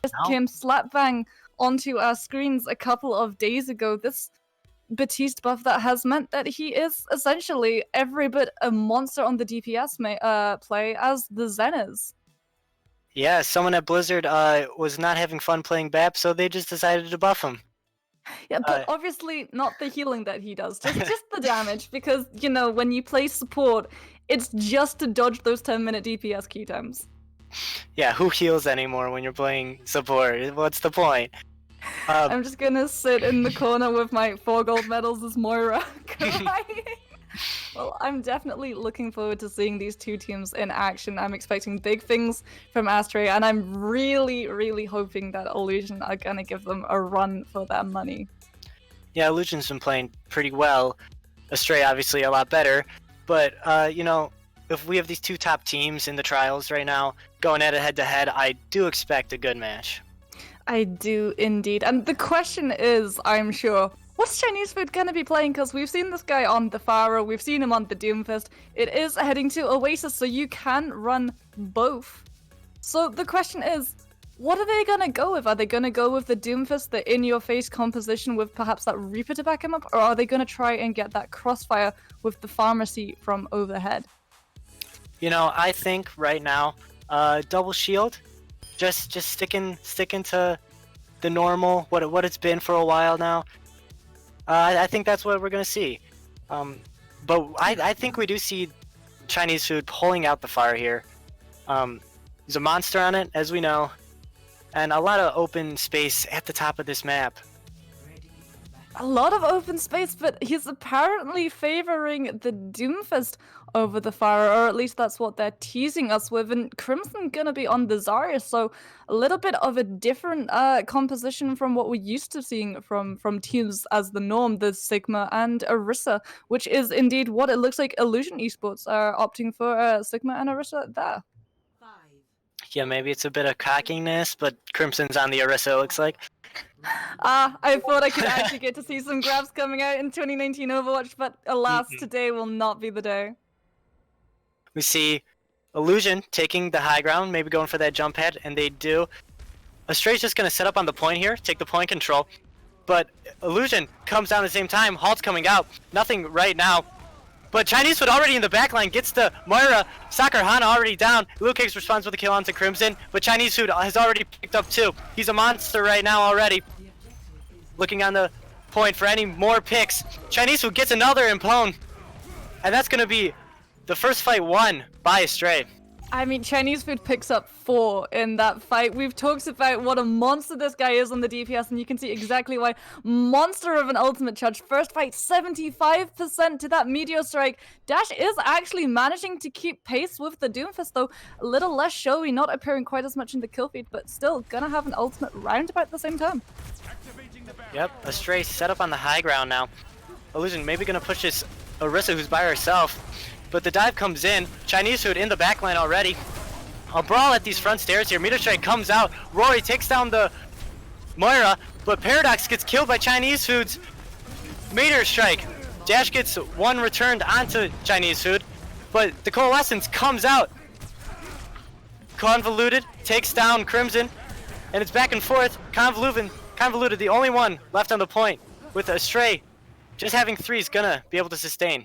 No. Came slap bang onto our screens a couple of days ago. This Batiste buff that has meant that he is essentially every bit a monster on the DPS play as the Zen is. Yeah, someone at Blizzard was not having fun playing BAP, so they just decided to buff him. Yeah, but obviously not the healing that he does, just the damage, because, you know, when you play support, it's just to dodge those 10-minute DPS key times. Yeah, who heals anymore when you're playing support? What's the point? I'm just gonna sit in the corner with my 4 gold medals as Moira, crying. Well, I'm definitely looking forward to seeing these two teams in action. I'm expecting big things from Astray, and I'm really, really hoping that Illusion are gonna give them a run for their money. Yeah, Illusion's been playing pretty well. Astray obviously a lot better, but you know, if we have these two top teams in the trials right now going at it head-to-head, I do expect a good match. I do indeed. And the question is, I'm sure, what's Chinese Food gonna be playing? Because we've seen this guy on the Pharaoh, we've seen him on the Doomfist. It is heading to Oasis, so you can run both. So the question is, what are they gonna go with? Are they gonna go with the Doomfist, the in-your-face composition with perhaps that Reaper to back him up? Or are they gonna try and get that Crossfire with the Pharmacy from overhead? You know, I think right now, double shield, just sticking to the normal, what it's been for a while now. I think that's what we're gonna see. But I think we do see Chinese Food pulling out the fire here. There's a monster on it, as we know, and a lot of open space at the top of this map. A lot of open space, but he's apparently favoring the Doomfist over the Fire, or at least that's what they're teasing us with. And Crimson gonna be on the Zarya, so a little bit of a different composition from what we're used to seeing from teams as the norm, the Sigma and Orisa, which is indeed what it looks like Illusion Esports are opting for Sigma and Orisa there. Yeah, maybe it's a bit of cockiness, but Crimson's on the Orisa, it looks like. I thought I could actually get to see some grabs coming out in 2019 Overwatch, but alas, today will not be the day. We see Illusion taking the high ground, maybe going for that jump head, and they do. Astray's just going to set up on the point here, take the point control, but Illusion comes down at the same time, Halt's coming out, nothing right now. But Chinese Food already in the backline, gets to Moira, Sakura Hana already down, Liu Kang's responds with a kill onto Crimson, but Chinese Food has already picked up 2. He's a monster right now already. Looking on the point for any more picks. Chinese Food gets another Impone, and that's going to be the first fight won by Astray. I mean, Chinese Food picks up 4 in that fight. We've talked about what a monster this guy is on the DPS, and you can see exactly why. Monster of an ultimate charge. First fight, 75% to that Meteor Strike. Dash is actually managing to keep pace with the Doomfist, though a little less showy, not appearing quite as much in the kill feed, but still gonna have an ultimate round about the same time. Yep, Astray set up on the high ground now. Illusion maybe gonna push this Orisa, who's by herself. But the dive comes in, Chinese Food in the backline already. A brawl at these front stairs here, Meteor Strike comes out, Rory takes down the Moira, but Paradox gets killed by Chinese Food's Meteor Strike. Dash gets 1 returned onto Chinese Food, but the Coalescence comes out. Convoluted takes down Crimson, and it's back and forth. Convoluted, the only one left on the point, with Astray just having 3 is gonna be able to sustain.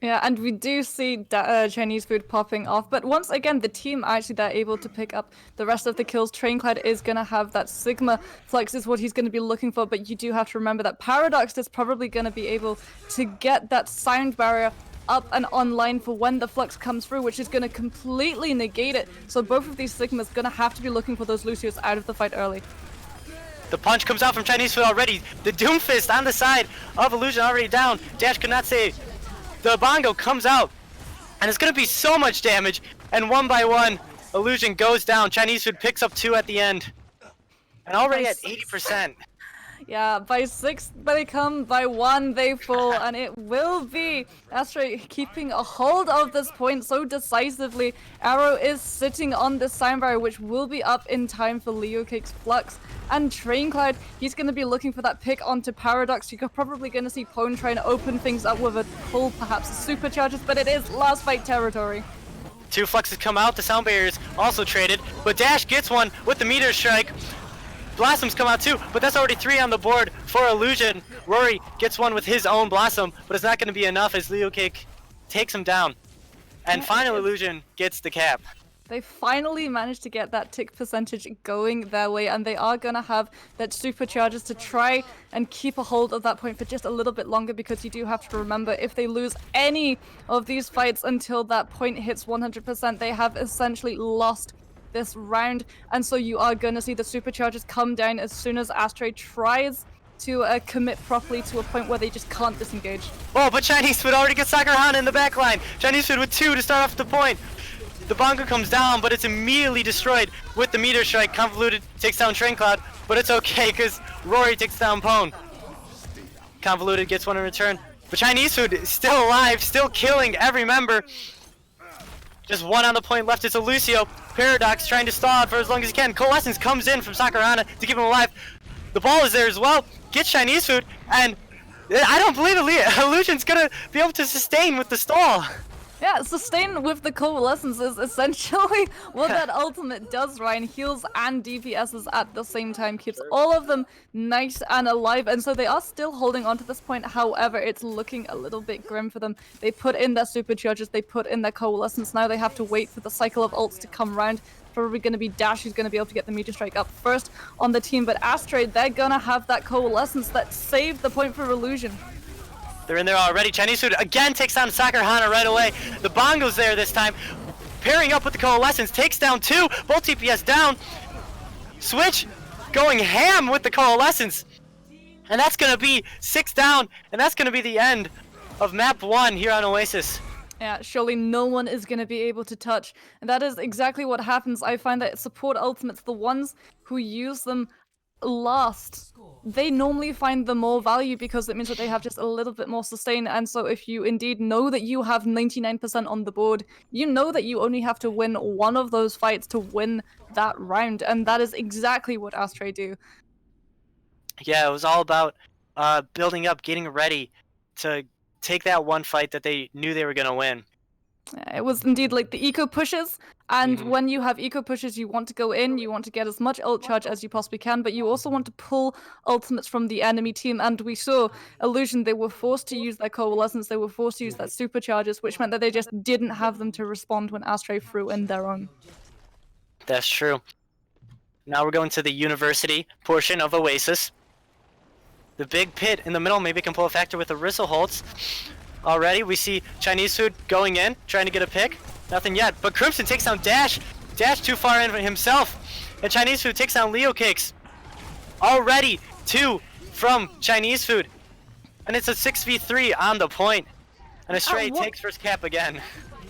Yeah, and we do see Chinese Food popping off, but once again, the team actually they're able to pick up the rest of the kills. Trainclad is going to have that Sigma Flux is what he's going to be looking for, but you do have to remember that Paradox is probably going to be able to get that sound barrier up and online for when the Flux comes through, which is going to completely negate it. So both of these Sigmas going to have to be looking for those Lucius out of the fight early. The punch comes out from Chinese Food already. The Doomfist on the side of Illusion already down. Dash could not save. The Bongo comes out, and it's going to be so much damage, and 1 by 1, Illusion goes down. Chinese Food picks up 2 at the end, and already at 80%. Yeah, by 6 they come, by 1 they fall, and it will be Astray keeping a hold of this point so decisively. Arrow is sitting on the sound barrier, which will be up in time for Leo Cake's Flux. And Traincloud, he's going to be looking for that pick onto Paradox. You're probably going to see Pone trying to open things up with a pull, perhaps supercharges, but it is last fight territory. 2 Fluxes come out, the sound barriers also traded, but Dash gets one with the Meteor Strike. Blossoms come out too, but that's already 3 on the board for Illusion. Rory gets one with his own Blossom, but it's not going to be enough as Leo Cake takes him down. And final Illusion gets the cap. They finally managed to get that tick percentage going their way, and they are going to have that supercharges to try and keep a hold of that point for just a little bit longer, because you do have to remember, if they lose any of these fights until that point hits 100%, they have essentially lost this round. And so you are going to see the supercharges come down as soon as Astray tries to commit properly to a point where they just can't disengage. Oh, but Chinese Food already gets Sakurahana in the back line. Chinese Food with 2 to start off the point. The Bongo comes down, but it's immediately destroyed with the meteor strike. Convoluted takes down Train Cloud, but it's okay because Rory takes down Pone. Convoluted gets one in return. But Chinese Food is still alive, still killing every member. Just 1 on the point left. It's a Lucio. Paradox trying to stall out for as long as he can. Coalescence comes in from Sakurahana to keep him alive. The ball is there as well. Gets Chinese Food, and I don't believe Illusion's gonna be able to sustain with the stall. Yeah, sustain with the coalescence is essentially what that ultimate does, Ryan. Heals and DPSs at the same time, keeps all of them nice and alive, and so they are still holding on to this point. However, it's looking a little bit grim for them. They put in their supercharges, they put in their coalescence, now they have to wait for the cycle of ults to come round. Probably going to be Dash who's going to be able to get the meteor strike up first on the team, but Astray, they're going to have that coalescence that saved the point for Illusion. They're in there already. Chinese Food again takes down Sakurahana right away. The Bongo's there this time. Pairing up with the Coalescence, takes down 2. Both TPS down. Switch going ham with the Coalescence. And that's going to be 6 down. And that's going to be the end of map 1 here on Oasis. Yeah, surely no one is going to be able to touch. And that is exactly what happens. I find that support ultimates, the ones who use them last, they normally find the more value because it means that they have just a little bit more sustain. And so if you indeed know that you have 99% on the board, you know that you only have to win one of those fights to win that round. And that is exactly what Astray do. Yeah, it was all about building up, getting ready to take that one fight that they knew they were going to win. It was indeed like the eco pushes, and when you have eco pushes, you want to go in, you want to get as much ult charge as you possibly can, but you also want to pull ultimates from the enemy team. And we saw Illusion, they were forced to use their coalescence, they were forced to use that supercharges, which meant that they just didn't have them to respond when Astray threw in their own. That's true. Now we're going to the university portion of Oasis. The big pit in the middle maybe can pull a factor with the Risselholtz. Already, we see Chinese Food going in, trying to get a pick. Nothing yet, but Crimson takes down Dash. Dash too far in himself. And Chinese Food takes down Leo Cakes. Already, 2 from Chinese Food. And it's a 6v3 on the point. And Astray takes first cap again.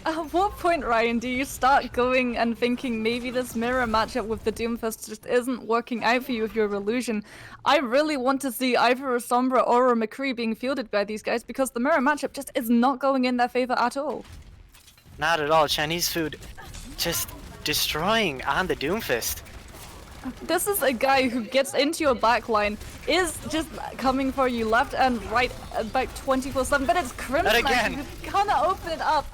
At what point, Ryan, do you start going and thinking maybe this mirror matchup with the Doomfist just isn't working out for you if you're Illusion? I really want to see either a Sombra or a McCree being fielded by these guys because the mirror matchup just is not going in their favor at all. Not at all. Chinese Food just destroying on the Doomfist. This is a guy who gets into your backline, is just coming for you left and right about 24/7, but it's Crimson who's gonna open it up.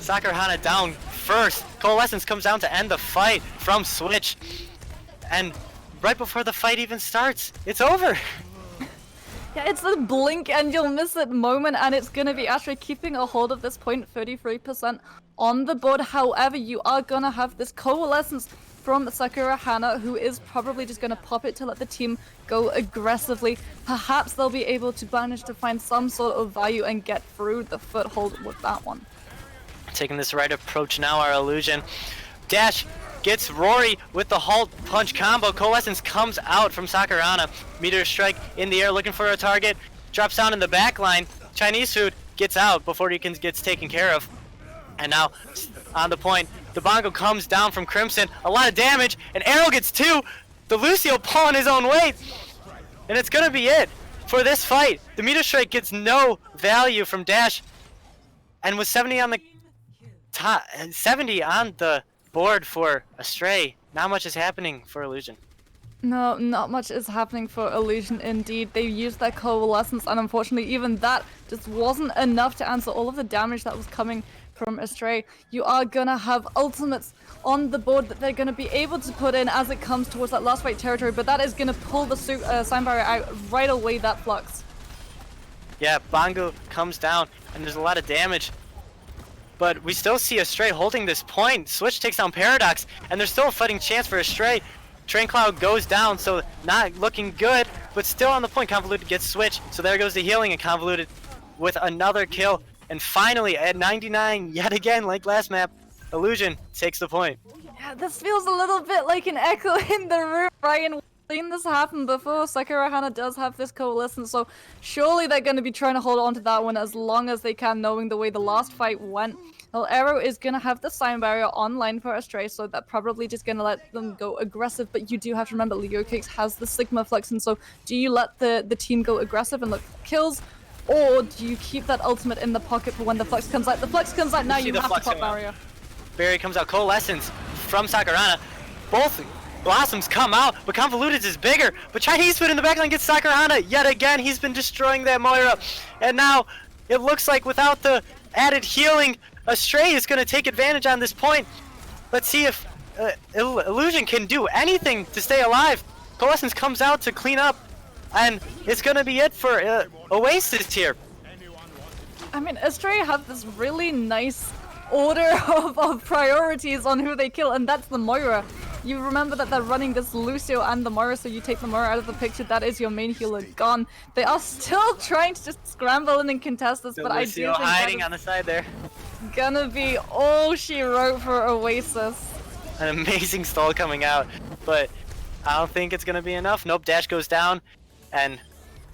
Sakurahana down first. Coalescence comes down to end the fight from Switch. And right before the fight even starts, it's over. Yeah, it's a blink and you'll miss it moment, and it's gonna be Astray keeping a hold of this point, 33% on the board. However, you are gonna have this Coalescence from Sakurahana, who is probably just gonna pop it to let the team go aggressively. Perhaps they'll be able to manage to find some sort of value and get through the foothold with that one. Taking this right approach now, our Illusion. Dash gets Rory with the Halt Punch combo. Coalescence comes out from Sakurahana. Meteor Strike in the air looking for a target. Drops down in the back line. Chinese Food gets out before he gets taken care of. And now on the point, the Bongo comes down from Crimson. A lot of damage, and Arrow gets 2. The Lucio pulling his own weight. And it's gonna be it for this fight. The Meteor Strike gets no value from Dash. And with 70 on the top, 70 on the board for Astray, not much is happening for Illusion. No, not much is happening for Illusion indeed. They used their Coalescence, and unfortunately even that just wasn't enough to answer all of the damage that was coming from Astray. You are gonna have ultimates on the board that they're gonna be able to put in as it comes towards that last fight territory, but that is gonna pull the Sign Barrier out right away, that Flux. Yeah, Bongo comes down, and there's a lot of damage. But we still see Astray holding this point. Switch takes down Paradox, and there's still a fighting chance for Astray. Train Cloud goes down, so not looking good, but still on the point. Convoluted gets Switch, so there goes the healing, and Convoluted with another kill. And finally, at 99, yet again, like last map, Illusion takes the point. Yeah, this feels a little bit like an echo in the room, Ryan. We've seen this happen before. Sakura Hana does have this coalescence, so surely they're going to be trying to hold on to that one as long as they can, knowing the way the last fight went. Well, Arrow is going to have the Sign Barrier online for Astray, so that probably just going to let them go aggressive, but you do have to remember Leo Kicks has the Sigma Flux, and so do you let the team go aggressive and look for kills, or do you keep that ultimate in the pocket for when the Flux comes out? The Flux comes out now, you have to pop Barrier. Barrier comes out, Coalescence from Sakurana. Both Blossoms come out, but Convoluted is bigger, but Chinese Food in the backline gets Sakurana yet again. He's been destroying that Moira, and now it looks like without the added healing, Astray is going to take advantage on this point. Let's see if Illusion can do anything to stay alive. Coalescence comes out to clean up, and it's going to be it for Oasis here. I mean, Astray have this really nice order of priorities on who they kill, and that's the Moira. You remember that they're running this Lucio and the Moira, so you take the Moira out of the picture, that is your main healer gone. They are still trying to just scramble in and contest this, but I do think hiding on the side there. Gonna be all she wrote for Oasis. An amazing stall coming out, but I don't think it's gonna be enough. Nope, dash goes down, and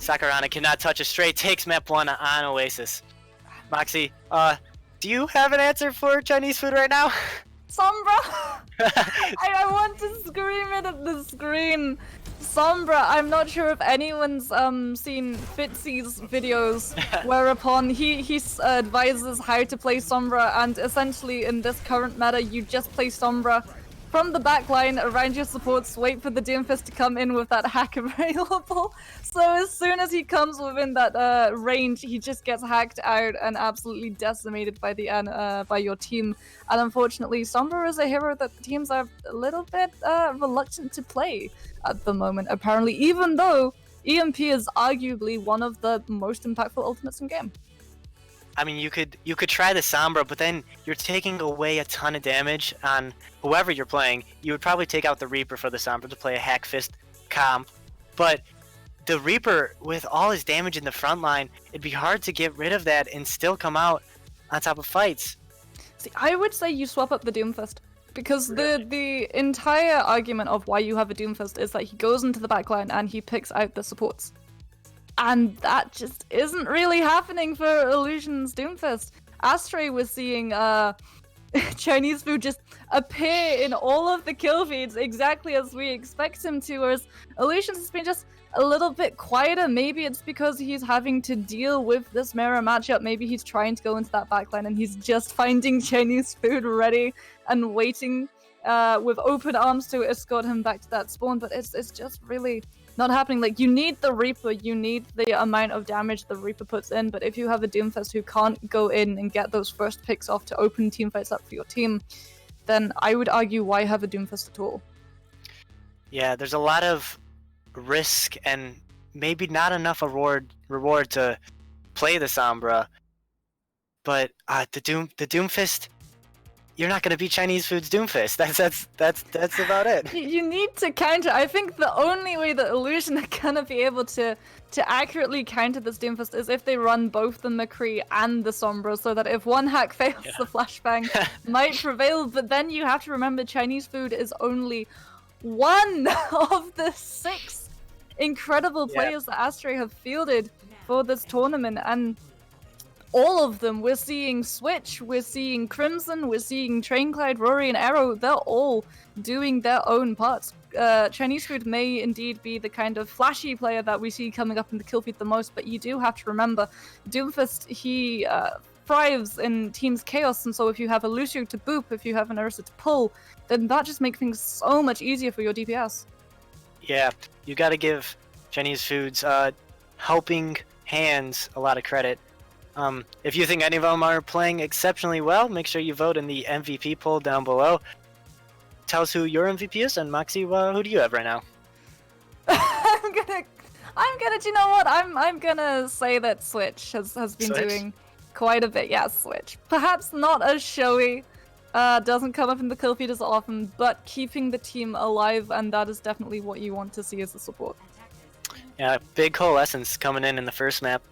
Sakurana cannot touch Astray, takes map 1 on Oasis. Moxie, do you have an answer for Chinese Food right now? Sombra! I want to scream it at the screen. Sombra, I'm not sure if anyone's seen Fitzy's videos, whereupon he advises how to play Sombra, and essentially in this current meta, you just play Sombra from the back line around your supports, wait for the Doomfist to come in with that hack available. So as soon as he comes within that range, he just gets hacked out and absolutely decimated by by your team. And unfortunately, Sombra is a hero that the teams are a little bit reluctant to play at the moment, apparently, even though EMP is arguably one of the most impactful ultimates in game. I mean, you could try the Sombra, but then you're taking away a ton of damage on whoever you're playing. You would probably take out the Reaper for the Sombra to play a Hack Fist comp, but the Reaper, with all his damage in the front line, it'd be hard to get rid of that and still come out on top of fights. See, I would say you swap up the Doomfist, because the entire argument of why you have a Doomfist is that he goes into the backline and he picks out the supports. And that just isn't really happening for Illusion's Doomfist. Astray was seeing Chinese Food just appear in all of the kill feeds exactly as we expect him to, whereas Illusion's has been just a little bit quieter. Maybe it's because he's having to deal with this mirror matchup. Maybe he's trying to go into that backline and he's just finding Chinese Food ready and waiting with open arms to escort him back to that spawn, but it's just really not happening. Like, you need the Reaper, you need the amount of damage the Reaper puts in, but if you have a Doomfist who can't go in and get those first picks off to open team fights up for your team, then I would argue, why have a Doomfist at all? Yeah, there's a lot of risk and maybe not enough reward to play the Sombra, but the Doomfist, you're not going to beat Chinese Food's Doomfist. That's about it. You need to counter. I think the only way that Illusion are going to be able to accurately counter this Doomfist is if they run both the McCree and the Sombra, so that if one hack fails, the flashbang might prevail. But then you have to remember, Chinese Food is only one of the 6 incredible players that Astray have fielded for this tournament, and all of them, we're seeing Switch, we're seeing Crimson, we're seeing Traincloud, Rory, and Arrow. They're all doing their own parts. Chinese Food may indeed be the kind of flashy player that we see coming up in the kill feed the most, but you do have to remember, Doomfist, he thrives in team's chaos, and so if you have a Lucio to boop, if you have an Ursa to pull, then that just makes things so much easier for your DPS. Yeah, you got to give Chinese Food's helping hands a lot of credit. If you think any of them are playing exceptionally well, make sure you vote in the MVP poll down below. Tell us who your MVP is, and Moxie, who do you have right now? I'm gonna. Do you know what? I'm gonna say that Switch has been Switch? doing quite a bit. Yeah, Switch. Perhaps not as showy. Doesn't come up in the kill feed as often, but keeping the team alive, and that is definitely what you want to see as a support. Yeah, big coalescence coming in the first map.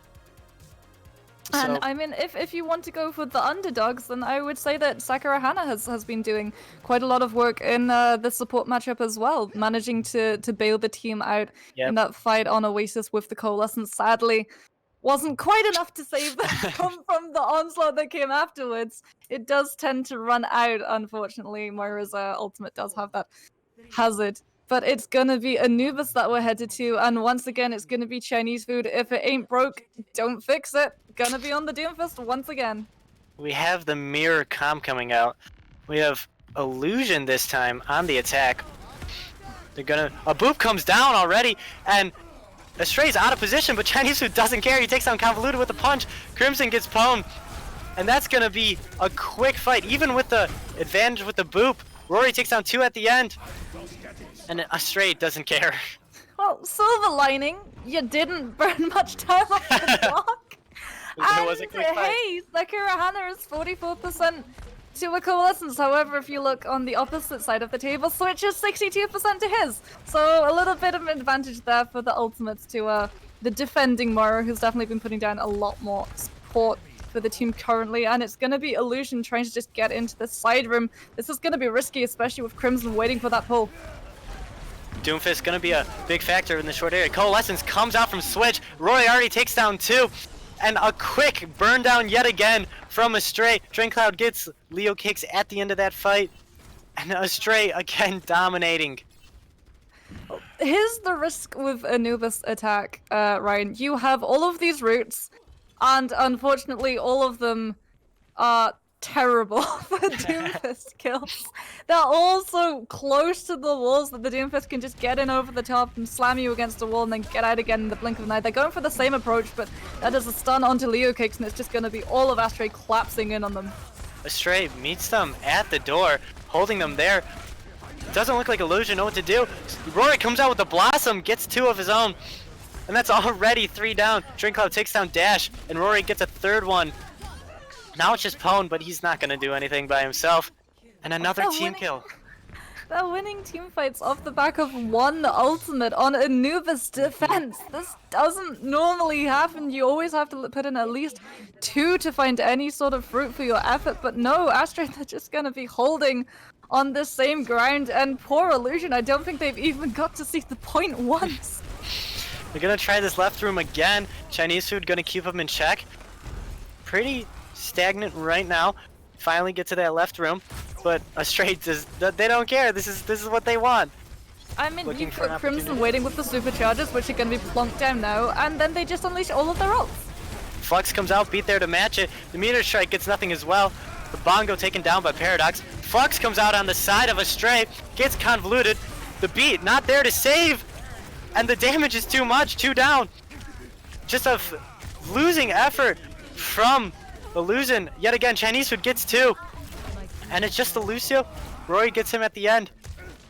And So, I mean, if you want to go for the underdogs, then I would say that Sakura Hana has been doing quite a lot of work in the support matchup as well, managing to bail the team out Yep. in that fight on Oasis with the Coalescence. Sadly, wasn't quite enough to save them from the onslaught that came afterwards. It does tend to run out, unfortunately. Moira's ultimate does have that hazard. But it's gonna be Anubis that we're headed to, and once again, it's gonna be Chinese food. If it ain't broke, don't fix it. Gonna be on the Doomfist once again. we have the mirror comp coming out. We have Illusion this time on the attack. They're gonna... A boop comes down already, and Astray's out of position, but Chinese food doesn't care. He takes down Convoluted with a punch. Crimson gets pwned, and that's gonna be a quick fight, even with the advantage with the boop. Rory takes down 2 at the end, and Astray doesn't care. Well, silver lining, you didn't burn much time off the clock. It was a And quick fight. hey, Sakura Hana is 44% to a Coalescence. However, if you look on the opposite side of the table, Switch is 62% to his. So a little bit of an advantage there for the ultimates to the defending Moira, who's definitely been putting down a lot more support for the team currently, and it's going to be Illusion trying to just get into the side room. This is going to be risky, especially with Crimson waiting for that pull. Doomfist gonna be a big factor in the short area. Coalescence comes out from Switch. Roy already takes down 2. And a quick burn down yet again from Astray. Draincloud gets Leo kicks at the end of that fight. And Astray again dominating. Here's the risk with Anubis attack, Ryan. You have all of these routes, and unfortunately all of them are terrible for Doomfist kills. They're all so close to the walls that the Doomfist can just get in over the top and slam you against the wall and then get out again in the blink of an eye. They're going for the same approach, but that is a stun onto Leo kicks, and it's just going to be all of Astray collapsing in on them. Astray meets them at the door, holding them there. Doesn't look like Illusion know what to do. Rory comes out with the Blossom, gets 2 of his own. And that's already 3 down. Draincloud takes down Dash, and Rory gets a 3rd one. Now it's just Pwn, but he's not gonna do anything by himself. And another team kill. They're winning team fights off the back of one ultimate on Anubis defense. This doesn't normally happen. You always have to put in at least 2 to find any sort of fruit for your effort. But no, Astray, they're just gonna be holding on the same ground. And poor Illusion, I don't think they've even got to see the point once. They're gonna try this left room again. Chinese food gonna keep them in check. Pretty stagnant right now. Finally get to that left room, but Astray they don't care. This is what they want. I mean, Looking you've for an got Crimson opportunity. waiting with the superchargers, which are going to be plonked down now, and then they just unleash all of their ults. Flux comes out, beat there to match it. The meteor strike gets nothing as well. The bongo taken down by Paradox. Flux comes out on the side of Astray, gets convoluted. The beat not there to save, and the damage is too much. 2 down. Just a losing effort from Illusion. Yet again, Chinese food gets 2. And it's just the Lucio. Rory gets him at the end.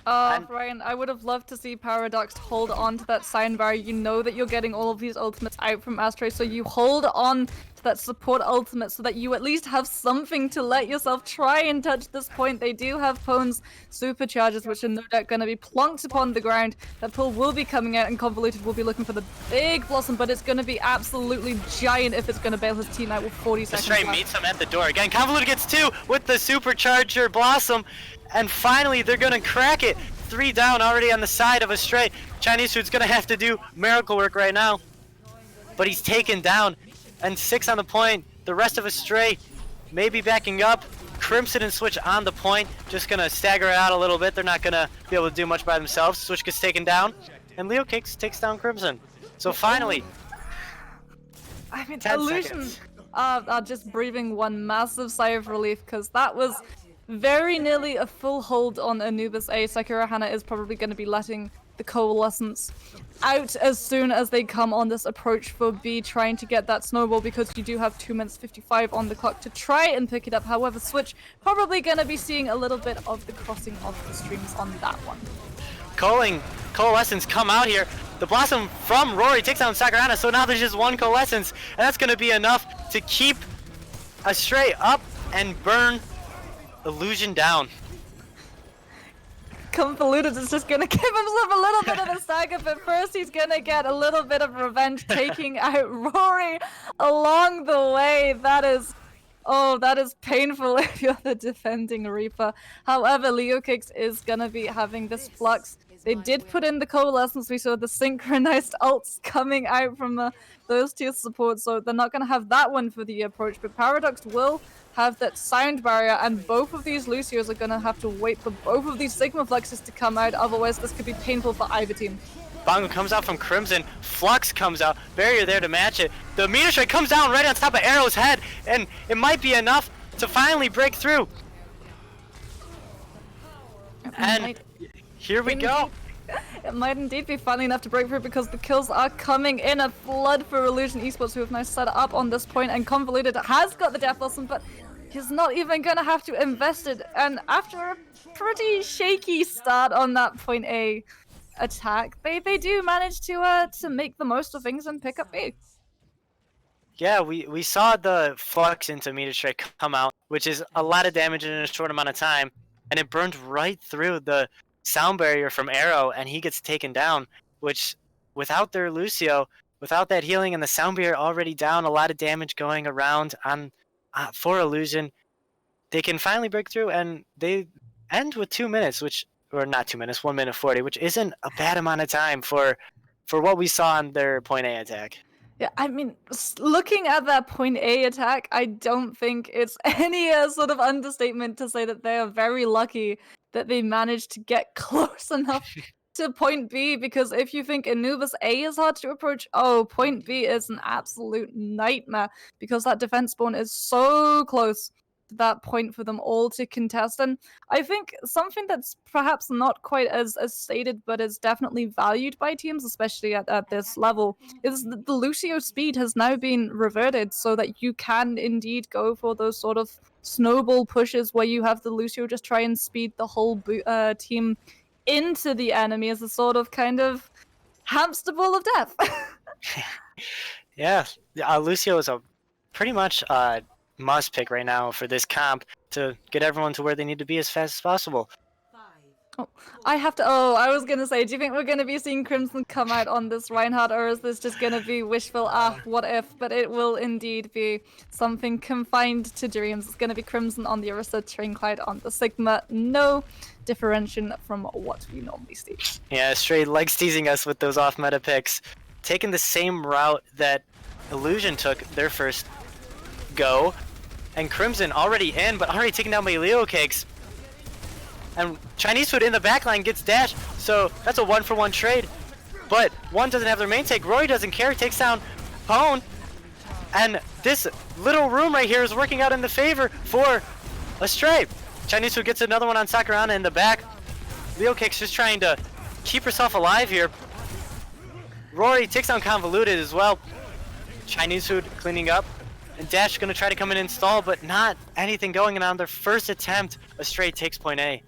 Ryan, I would have loved to see Paradox hold on to that sign bar. You know that you're getting all of these ultimates out from Astray, so you hold on to that support ultimate so that you at least have something to let yourself try and touch this point. They do have Pwn's supercharges, which are no doubt going to be plonked upon the ground. That pull will be coming out, and Convoluted will be looking for the big Blossom, but it's going to be absolutely giant if it's going to bail his team out with 40 seconds Astray left. meets him at the door again. Convoluted gets 2 with the supercharger Blossom. And finally, they're gonna crack it. 3 down already on the side of Astray. Chinese food's gonna have to do miracle work right now. But he's taken down. And 6 on the point. The rest of Astray may be backing up. Crimson and Switch on the point. Just gonna stagger it out a little bit. They're not gonna be able to do much by themselves. Switch gets taken down. And Leo takes down Crimson. So finally, I mean, 10 Illusion seconds. are just breathing one massive sigh of relief, because that was very nearly a full hold on Anubis A. Sakura Hana is probably going to be letting the Coalescence out as soon as they come on this approach for B, trying to get that snowball, because you do have 2 minutes 55 on the clock to try and pick it up. However, Switch probably gonna be seeing a little bit of the crossing of the streams on that one. Coalescence come out here. The Blossom from Rory takes down Sakurana, so now there's just one Coalescence, and that's gonna be enough to keep Astray up and burn Illusion down. Convoluted is just gonna give himself a little bit of a stagger, but first he's gonna get a little bit of revenge, taking out Rory along the way. That is painful if you're the defending Reaper. However, Leo Kicks is gonna be having this flux. They did put in the Coalescence. We saw the synchronized ults coming out from those two supports, so they're not gonna have that one for the approach, but Paradox will have that sound barrier, and both of these Lucios are gonna have to wait for both of these Sigma Fluxes to come out, otherwise this could be painful for either team. Bongo comes out from Crimson, Flux comes out, barrier there to match it. The meter strike comes down right on top of Arrow's head, and it might be enough to finally break through. And here we go. It might indeed be fun enough to break through, because the kills are coming in a flood for Illusion Esports, who have now set up on this point, and Convoluted has got the Death Blossom, but he's not even gonna have to invest it. And after a pretty shaky start on that point A attack, they do manage to make the most of things and pick up B. Yeah, we saw the Flux into meter strike come out, which is a lot of damage in a short amount of time, and it burned right through the sound barrier from Arrow, and he gets taken down, which without their Lucio, without that healing and the sound barrier already down, a lot of damage going around on for Illusion, they can finally break through, and they end with 2 minutes, or not 2 minutes, 1 minute 40, which isn't a bad amount of time for what we saw on their point A attack. Yeah, I mean, looking at that point A attack, I don't think it's any sort of understatement to say that they are very lucky that they managed to get close enough to point B, because if you think Anubis A is hard to approach, point B is an absolute nightmare, because that defense spawn is so close to that point for them all to contest. And I think something that's perhaps not quite as stated, but is definitely valued by teams, especially at this level, is that the Lucio speed has now been reverted, so that you can indeed go for those sort of snowball pushes where you have the Lucio just try and speed the whole team into the enemy as a sort of kind of hamster ball of death. Yeah, Lucio is a pretty much must pick right now for this comp to get everyone to where they need to be as fast as possible. I was gonna say, do you think we're gonna be seeing Crimson come out on this Reinhardt, or is this just gonna be wishful, what if? But it will indeed be something confined to dreams. It's gonna be Crimson on the Orisa, Trainclide on the Sigma. No differentiation from what we normally see. Yeah, Astray likes teasing us with those off-meta picks. Taking the same route that Illusion took their first go, and Crimson already in, but already taken down by Leo Cakes. And Chinese Food in the backline gets dashed, so that's a 1-for-1 trade. But one doesn't have their main take. Roy doesn't care, takes down Pone. And this little room right here is working out in the favor for Astray. Chinese Food gets another one on Sakurana in the back. Leo Kicks just trying to keep herself alive here. Rory takes down Convoluted as well. Chinese Food cleaning up. And Dash gonna try to come in and install, but not anything going. And on their first attempt, Astray takes point A.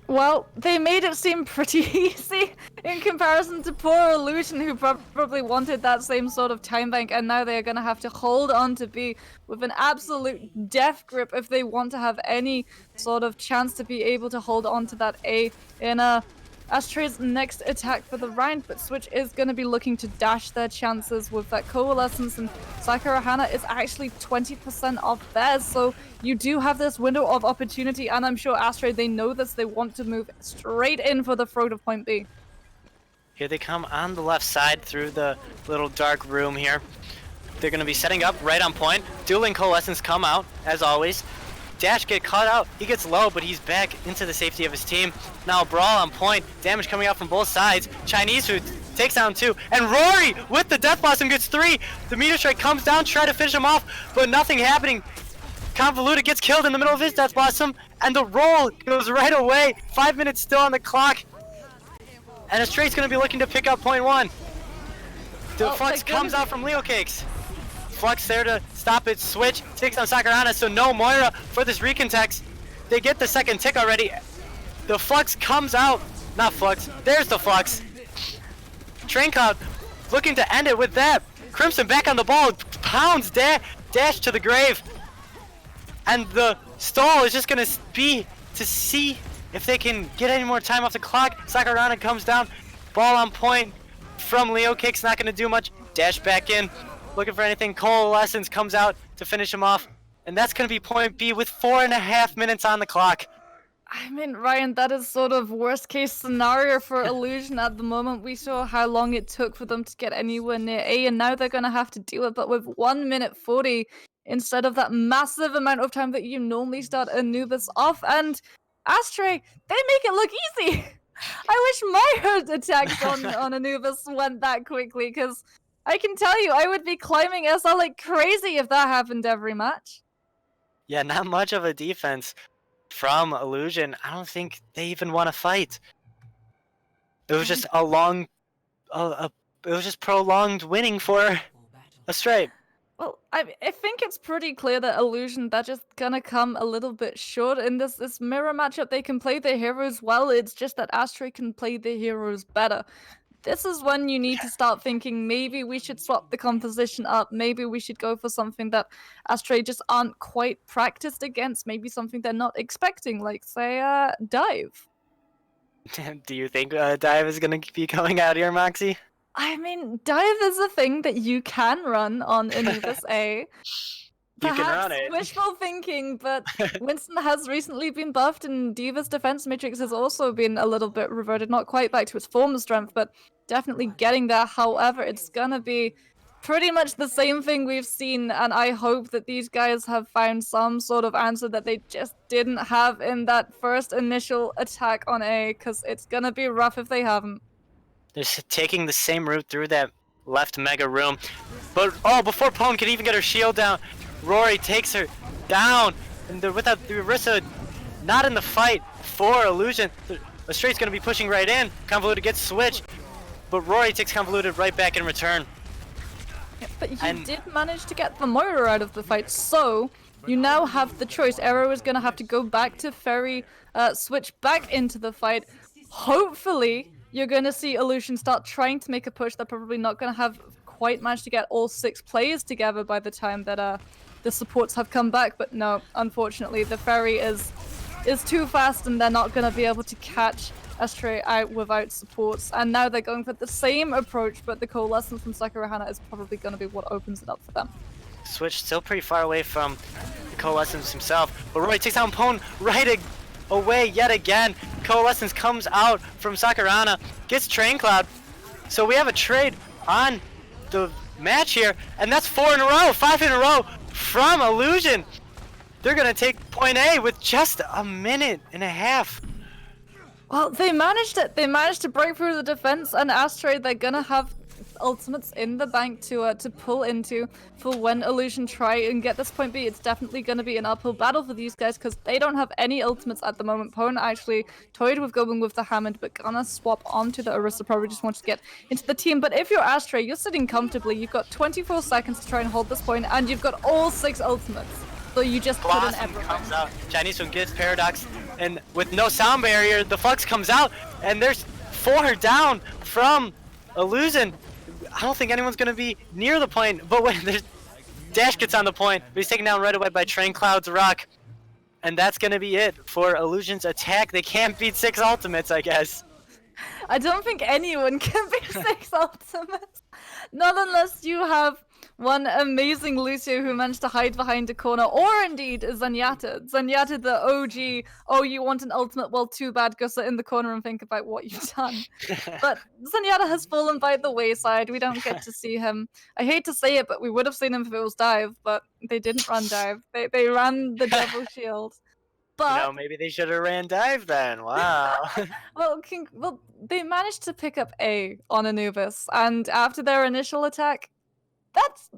Well, they made it seem pretty easy in comparison to poor Illusion, who probably wanted that same sort of time bank, and now they're going to have to hold on to B with an absolute death grip if they want to have any sort of chance to be able to hold on to that A in Astray's next attack for the round. But Switch is going to be looking to dash their chances with that Coalescence, and Sakura Hana is actually 20% off theirs, so you do have this window of opportunity, and I'm sure Astray, they know this, they want to move straight in for the throat of point B. Here they come on the left side through the little dark room here. They're going to be setting up right on point. Dueling Coalescence come out, as always. Dash get caught out. He gets low, but he's back into the safety of his team. Now a brawl on point. Damage coming out from both sides. Chinese Food takes down 2. And Rory with the Death Blossom gets 3. The meter strike comes down, try to finish him off, but nothing happening. Convoluted gets killed in the middle of his Death Blossom, and the roll goes right away. 5 minutes still on the clock. And Astray's gonna be looking to pick up point 1. The Oh, Flux my comes goodness. out from Leo Cakes. Flux there to stop it, switch, takes down Sakurana, so no Moira for this recontext. They get the second tick already. The Flux comes out, not Flux, there's the Flux. Train Cloud looking to end it with that. Crimson back on the ball, pounds dash to the grave. And the stall is just gonna be to see if they can get any more time off the clock. Sakurana comes down, ball on point from Leo Kicks, not gonna do much. Dash back in, looking for anything. Coalescence comes out to finish him off. And that's gonna be point B with 4.5 minutes on the clock. I mean, Ryan, that is sort of worst case scenario for Illusion at the moment. We saw how long it took for them to get anywhere near A, and now they're going to have to do it, but with 1 minute 40 instead of that massive amount of time that you normally start Anubis off. And Astray, they make it look easy. I wish my attacks on Anubis went that quickly, because I can tell you, I would be climbing SL like crazy if that happened every match. Yeah, not much of a defense from Illusion. I don't think they even want to fight. It was just a long, it was just prolonged winning for Astray. Well, I think it's pretty clear that Illusion, they're just gonna come a little bit short in this mirror matchup. They can play their heroes well, it's just that Astray can play their heroes better. This is when you need to start thinking, maybe we should swap the composition up, maybe we should go for something that Astray just aren't quite practiced against, maybe something they're not expecting, like, say, Dive. Do you think Dive is going to be coming out here, Moxie? I mean, Dive is a thing that you can run on Anubis A. You can Perhaps run it. wishful thinking, but Winston has recently been buffed, and Diva's defense matrix has also been a little bit reverted, not quite back to its former strength, but definitely getting there. However, it's gonna be pretty much the same thing we've seen, and I hope that these guys have found some sort of answer that they just didn't have in that first initial attack on A, because it's gonna be rough if they haven't. They're taking the same route through that left mega room. But, oh, before Pone can even get her shield down, Rory takes her down. And without the Orisa not in the fight for Illusion. Astray's going to be pushing right in. Convoluted gets switched. But Rory takes Convoluted right back in return. Yeah, but you did manage to get the Moira out of the fight, so you now have the choice. Arrow is going to have to go back to Ferry, switch back into the fight. Hopefully, you're going to see Illusion start trying to make a push. They're probably not going to have quite managed to get all 6 players together by the time that the supports have come back. But no, unfortunately, the Ferry is too fast, and they're not going to be able to catch Astray out without supports. And now they're going for the same approach, but the Coalescence from Sakurahana is probably going to be what opens it up for them. Switch still pretty far away from the Coalescence himself, but Roy takes down Pone right away yet again. Coalescence comes out from Sakurana, gets Train Cloud. So we have a trade on the match here, and that's 4 in a row, 5 in a row from Illusion. They're gonna take point A with just a minute and a half. Well, they managed it. They managed to break through the defense, and Astray, they're gonna have ultimates in the bank to pull into for when Illusion try and get this point B. It's definitely gonna be an uphill battle for these guys because they don't have any ultimates at the moment. Pone actually toyed with going with the Hammond, but gonna swap onto the Orisa. Probably just wants to get into the team. But if you're Astray, you're sitting comfortably. You've got 24 seconds to try and hold this point, and you've got all 6 ultimates. So you just put in Blossom everything. comes out. Chinese one gets Paradox, and with no sound barrier, the Flux comes out, and there's 4 down from Illusion. I don't think anyone's gonna be near the point, but when there's Dash gets on the point, but he's taken down right away by Train Cloud's Rock, and that's gonna be it for Illusion's attack. They can't beat 6 ultimates, I guess. I don't think anyone can beat 6 ultimates. Not unless you have one amazing Lucio who managed to hide behind a corner, or indeed Zenyatta. Zenyatta, the OG, oh, you want an ultimate? Well, too bad, go sit in the corner and think about what you've done. But Zenyatta has fallen by the wayside. We don't get to see him. I hate to say it, but we would have seen him if it was Dive, but they didn't run Dive. They ran the Devil Shield. But, You know, maybe they should have ran Dive then. Wow. well, they managed to pick up A on Anubis, and after their initial attack,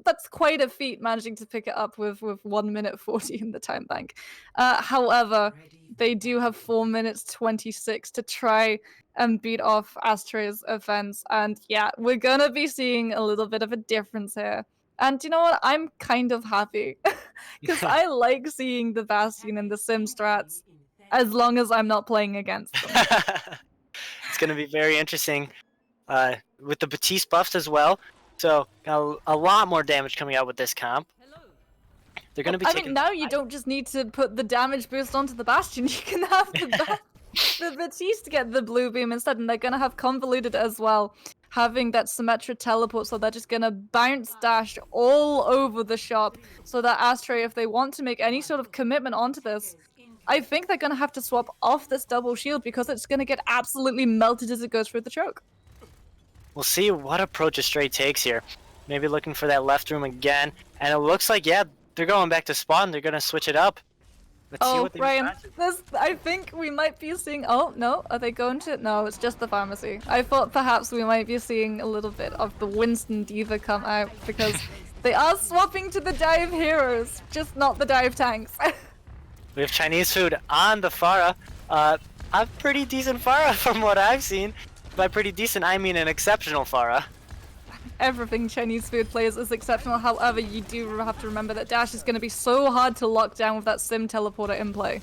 that's quite a feat, managing to pick it up with 1 minute 40 in the time bank. However, they do have 4 minutes 26 to try and beat off Astray's offense. And yeah, we're gonna be seeing a little bit of a difference here. And you know what? I'm kind of happy because I like seeing the Bastion and the Sim strats as long as I'm not playing against them. It's going to be very interesting with the Batiste buffs as well. So got a lot more damage coming out with this comp. They're going to be I taking... mean, now you don't just need to put the damage boost onto the Bastion. You can have the Batiste get the blue beam instead, and they're going to have Convoluted as well, having that Symmetra teleport, so they're just going to bounce dash all over the shop, so that Astray, if they want to make any sort of commitment onto this, I think they're going to have to swap off this double shield because it's going to get absolutely melted as it goes through the choke. We'll see what approach Astray takes here. Maybe looking for that left room again, and it looks like, yeah, they're going back to spawn. They're going to switch it up. Let's see what they Ryan, I think we might be seeing... Oh, no, are they going to... No, it's just the pharmacy. I thought perhaps we might be seeing a little bit of the Winston Diva come out because they are swapping to the dive heroes, just not the dive tanks. We have Chinese food on the Pharah. A pretty decent Pharah from what I've seen. By pretty decent, I mean an exceptional Pharah. Everything Chinese food plays is exceptional. However, you do have to remember that Dash is going to be so hard to lock down with that Sim teleporter in play.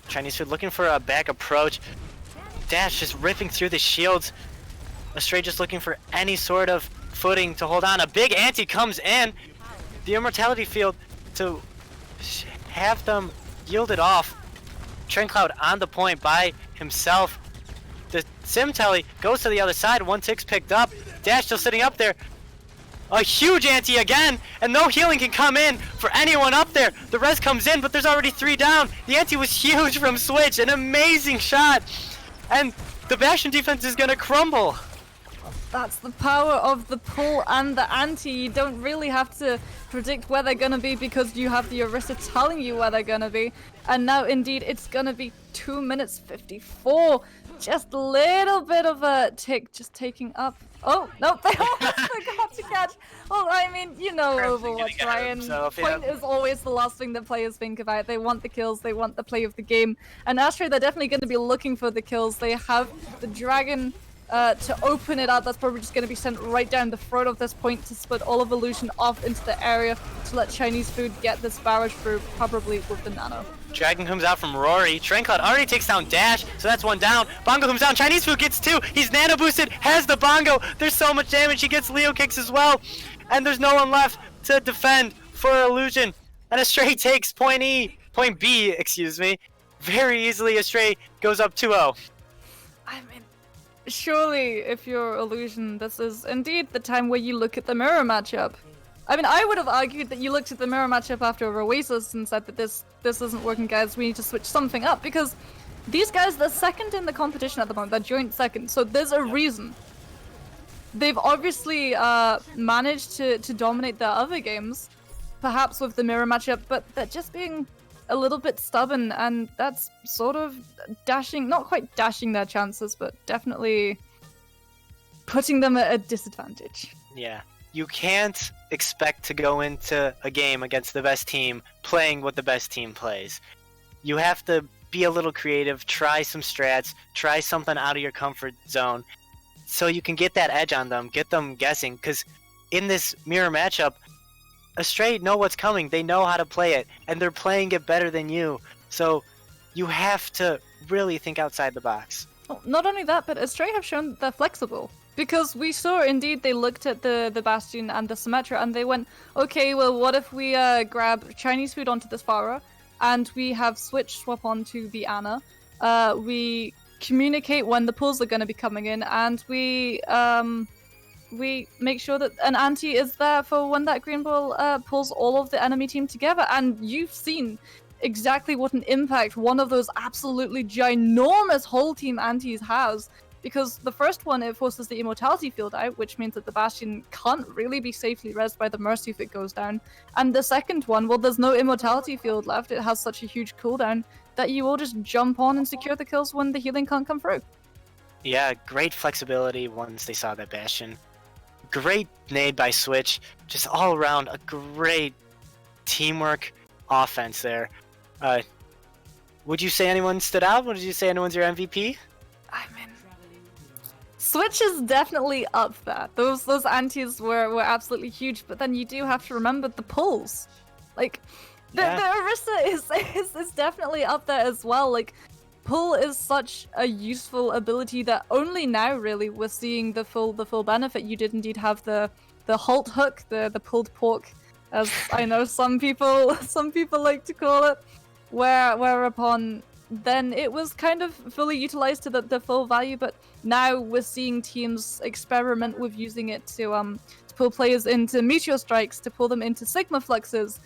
Chinese food looking for a back approach. Dash just ripping through the shields. Astray just looking for any sort of footing to hold on. A big anti comes in. The immortality field to have them yield it off. Trencloud on the point by himself. The Sim Telly goes to the other side. One tick's picked up. Dash still sitting up there. A huge anti again, and no healing can come in for anyone up there. The res comes in, but there's already 3 down. The anti was huge from Switch, an amazing shot. And the Bastion defense is gonna crumble. That's the power of the pull and the anti. You don't really have to predict where they're gonna be because you have the Orisa telling you where they're gonna be. And now, indeed, it's gonna be 2 minutes 54. Just a little bit of a tick just taking up. Oh, no, they almost forgot to catch. Well, I mean, you know Overwatch, Ryan. Point is always the last thing that players think about. They want the kills, they want the play of the game. And Astray, they're definitely going to be looking for the kills. They have the Dragon to open it up. That's probably just going to be sent right down the throat of this point to split all of Illusion off into the area to let Chinese food get this barrage through, probably with the nano. Dragon comes out from Rory. Trencloud already takes down Dash, so that's 1 down. Bongo comes down. Chinese food gets 2. He's nano boosted, has the Bongo. There's so much damage. He gets Leo kicks as well. And there's no one left to defend for Illusion. And Astray takes point B, excuse me. Very easily, Astray goes up 2-0. I mean, surely, if you're Illusion, this is indeed the time where you look at the mirror matchup. I mean, I would have argued that you looked at the mirror matchup after Oasis and said that this isn't working, guys. We need to switch something up because these guys, they're second in the competition at the moment. They're joint second, so there's a reason. They've obviously managed to dominate their other games, perhaps with the mirror matchup, but they're just being a little bit stubborn, and that's sort of dashing, not quite dashing their chances, but definitely putting them at a disadvantage. Yeah. You can't expect to go into a game against the best team playing what the best team plays. You have to be a little creative, try some strats, try something out of your comfort zone so you can get that edge on them, get them guessing, because in this mirror matchup, Astray know what's coming, they know how to play it, and they're playing it better than you. So you have to really think outside the box. Oh, not only that, but Astray have shown that they're flexible. Because we saw, indeed, they looked at the Bastion and the Symmetra, and they went, okay, well, what if we grab Chinese food onto this Pharah, and we have Switch swap onto the Ana, we communicate when the pulls are going to be coming in, and we make sure that an anti is there for when that green ball pulls all of the enemy team together, and you've seen exactly what an impact one of those absolutely ginormous whole team antis has. Because the first one, it forces the immortality field out, which means that the Bastion can't really be safely rezzed by the Mercy if it goes down. And the second one, well, there's no immortality field left. It has such a huge cooldown that you will just jump on and secure the kills when the healing can't come through. Yeah, great flexibility once they saw that Bastion. Great nade by Switch. Just all around a great teamwork offense there. Would you say anyone stood out? Would you say anyone's your MVP? Switch is definitely up there. Those antis were absolutely huge, but then you do have to remember the pulls. Like, the Orisa is definitely up there as well. Like, pull is such a useful ability that only now really we're seeing the full benefit. You did indeed have the halt hook, the pulled pork, as I know some people like to call it, whereupon then it was kind of fully utilized to the full value. But now we're seeing teams experiment with using it to pull players into meteor strikes, to pull them into sigma fluxes,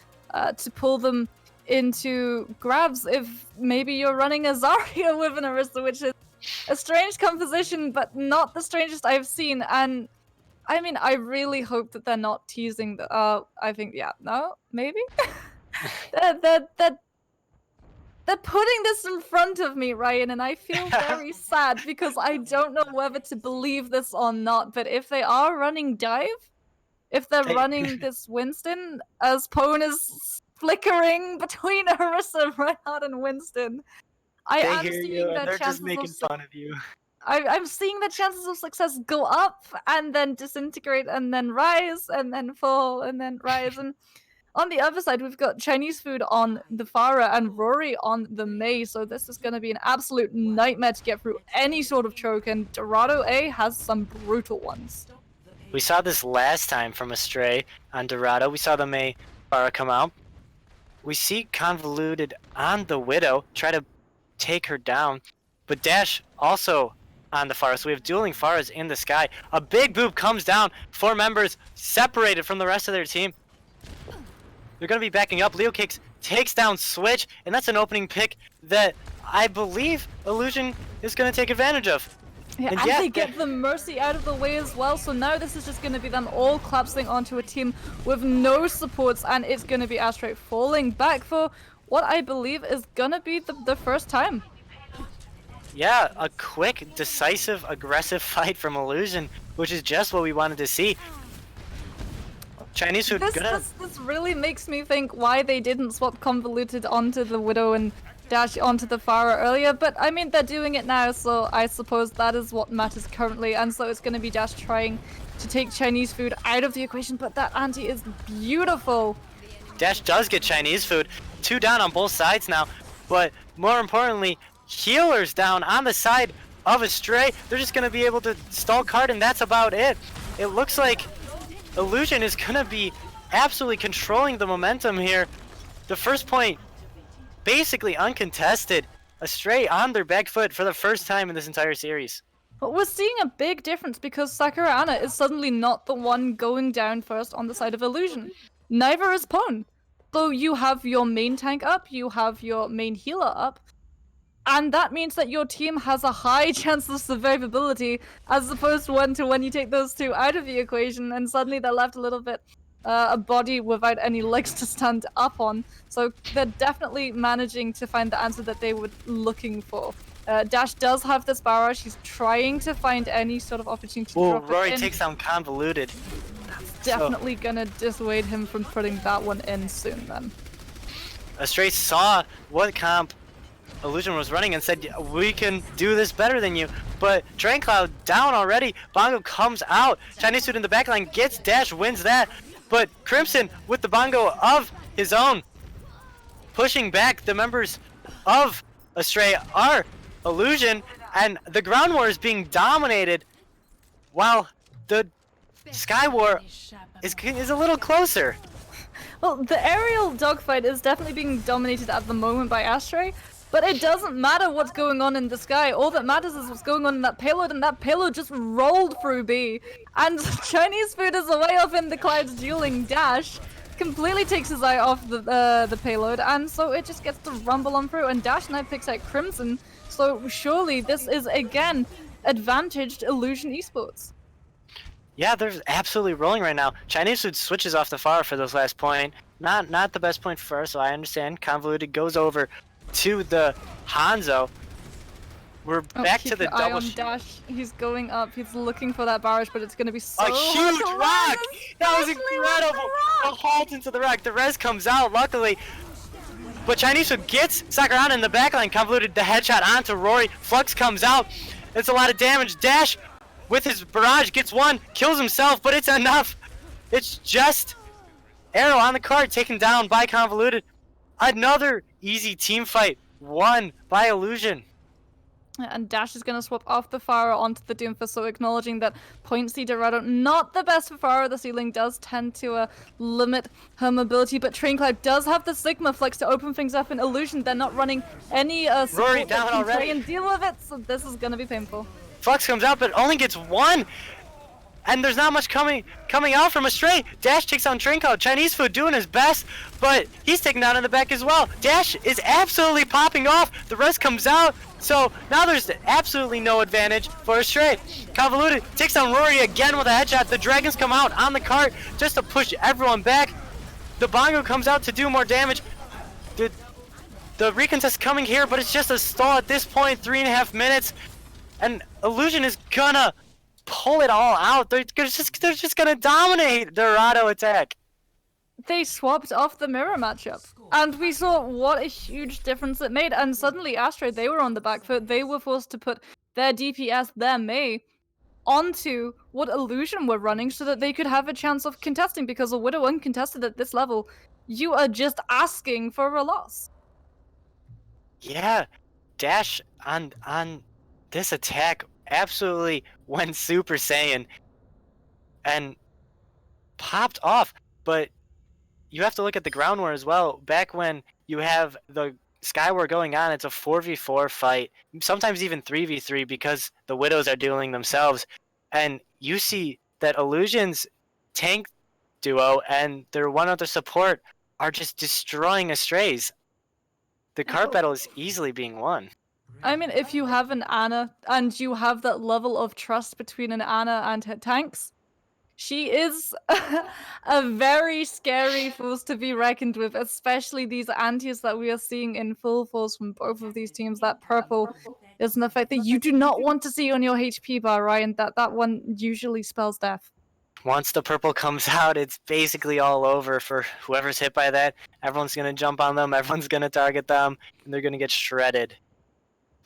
to pull them into grabs if maybe you're running a Zarya with an Orisa, which is a strange composition, but not the strangest I've seen. And I mean, I really hope that they're not teasing the. I think, yeah, no, maybe. They're putting this in front of me, Ryan, and I feel very sad because I don't know whether to believe this or not. But if they are running dive, if they're running this Winston, as Pone is flickering between Orisa, Reinhardt, and Winston, I am seeing that they're chances just making fun of you. I'm seeing the chances of success go up and then disintegrate and then rise and then fall and then rise. And on the other side, we've got Chinese food on the Pharah and Rory on the Mei. So this is going to be an absolute nightmare to get through any sort of choke. And Dorado A has some brutal ones. We saw this last time from Astray on Dorado. We saw the Mei Pharah come out. We see Convoluted on the Widow try to take her down. But Dash also on the Pharah. So we have dueling Pharahs in the sky. A big boop comes down. 4 members separated from the rest of their team. They're going to be backing up. Leo Kicks takes down Switch, and that's an opening pick that I believe Illusion is going to take advantage of. Yeah, and they get the Mercy out of the way as well, so now this is just going to be them all collapsing onto a team with no supports, and it's going to be Astray falling back for what I believe is going to be the first time. Yeah, a quick, decisive, aggressive fight from Illusion, which is just what we wanted to see. Chinese food this really makes me think why they didn't swap Convoluted onto the Widow and Dash onto the Pharah earlier, but I mean, they're doing it now, so I suppose that is what matters currently, and so it's going to be Dash trying to take Chinese food out of the equation, but that anti is beautiful. Dash does get Chinese food. 2 down on both sides now, but more importantly, healers down on the side of Astray. They're just going to be able to stall card, and that's about it. It looks like Illusion is going to be absolutely controlling the momentum here. The first point basically uncontested. Astray on their back foot for the first time in this entire series. But we're seeing a big difference because Sakura Ana is suddenly not the one going down first on the side of Illusion. Neither is Pone. So you have your main tank up, you have your main healer up, and that means that your team has a high chance of survivability, as opposed to when you take those two out of the equation and suddenly they're left a little bit a body without any legs to stand up on. So they're definitely managing to find the answer that they were looking for. Dash does have this barrage. He's trying to find any sort of opportunity to drop Rory it in. takes down Convoluted. Definitely gonna dissuade him from putting that one in soon then. Astray saw what comp Illusion was running and said, we can do this better than you. But Drain Cloud down already. Bongo comes out. Chinese food in the backline gets Dash, wins that. But Crimson with the Bongo of his own, pushing back the members of Astray are Illusion, and the ground war is being dominated while the Sky War is a little closer. Well, the aerial dogfight is definitely being dominated at the moment by Astray, but it doesn't matter what's going on in the sky. All that matters is what's going on in that payload, and that payload just rolled through B. And Chinese food is away off in the clouds dueling Dash, completely takes his eye off the payload, and so it just gets to rumble on through, and Dash now picks out Crimson. So surely this is, again, advantaged Illusion Esports. Yeah, they're absolutely rolling right now. Chinese food switches off the Pharah for this last point. Not the best point for us, so I understand. Convoluted goes over to the Hanzo. We're back to the double Dash. He's going up. He's looking for that barrage, but it's going to be so a huge rock! That was incredible! A halt into the rock. The res comes out, luckily. But Chinese food gets Sakurana in the backline. Convoluted the headshot onto Rory. Flux comes out. It's a lot of damage. Dash with his barrage, gets one, kills himself, but it's enough. It's just Arrow on the cart, taken down by Convoluted. Another easy team fight, won by Illusion. And Dash is going to swap off the Pharah onto the Doomfist, so acknowledging that point C Dorado, not the best for Pharah. The ceiling does tend to limit her mobility, but Train Cloud does have the Sigma Flex to open things up in Illusion. They're not running any support Rory down that can try already. and deal with it, so this is going to be painful. Flux comes out, but only gets one. And there's not much coming out from Astray. Dash takes on Train Cloud. Chinese Food doing his best, but he's taken down in the back as well. Dash is absolutely popping off. The rest comes out. So now there's absolutely no advantage for Astray. Convoluted takes down Rory again with a headshot. The Dragons come out on the cart just to push everyone back. The Bongo comes out to do more damage. The recontest coming here, but it's just a stall at this point. 3.5 minutes. And Illusion is gonna pull it all out. They're just gonna dominate the Dorado attack. They swapped off the mirror matchup, and we saw what a huge difference it made. And suddenly, Astray, they were on the back foot. They were forced to put their DPS, their Mei, onto what Illusion were running, so that they could have a chance of contesting. Because a Widow uncontested at this level, you are just asking for a loss. Yeah, Dash on this attack absolutely went Super Saiyan and popped off. But you have to look at the ground war as well. Back when you have the Sky War going on, it's a 4v4 fight, sometimes even 3v3 because the Widows are dueling themselves. And you see that Illusion's tank duo and their one other support are just destroying Astrays. The cart battle is easily being won. I mean, if you have an Ana and you have that level of trust between an Ana and her tanks, she is a very scary force to be reckoned with, especially these antis that we are seeing in full force from both of these teams. That purple is an effect that you do not want to see on your HP bar, Ryan. That one usually spells death. Once the purple comes out, it's basically all over for whoever's hit by that. Everyone's going to jump on them, everyone's going to target them, and they're going to get shredded.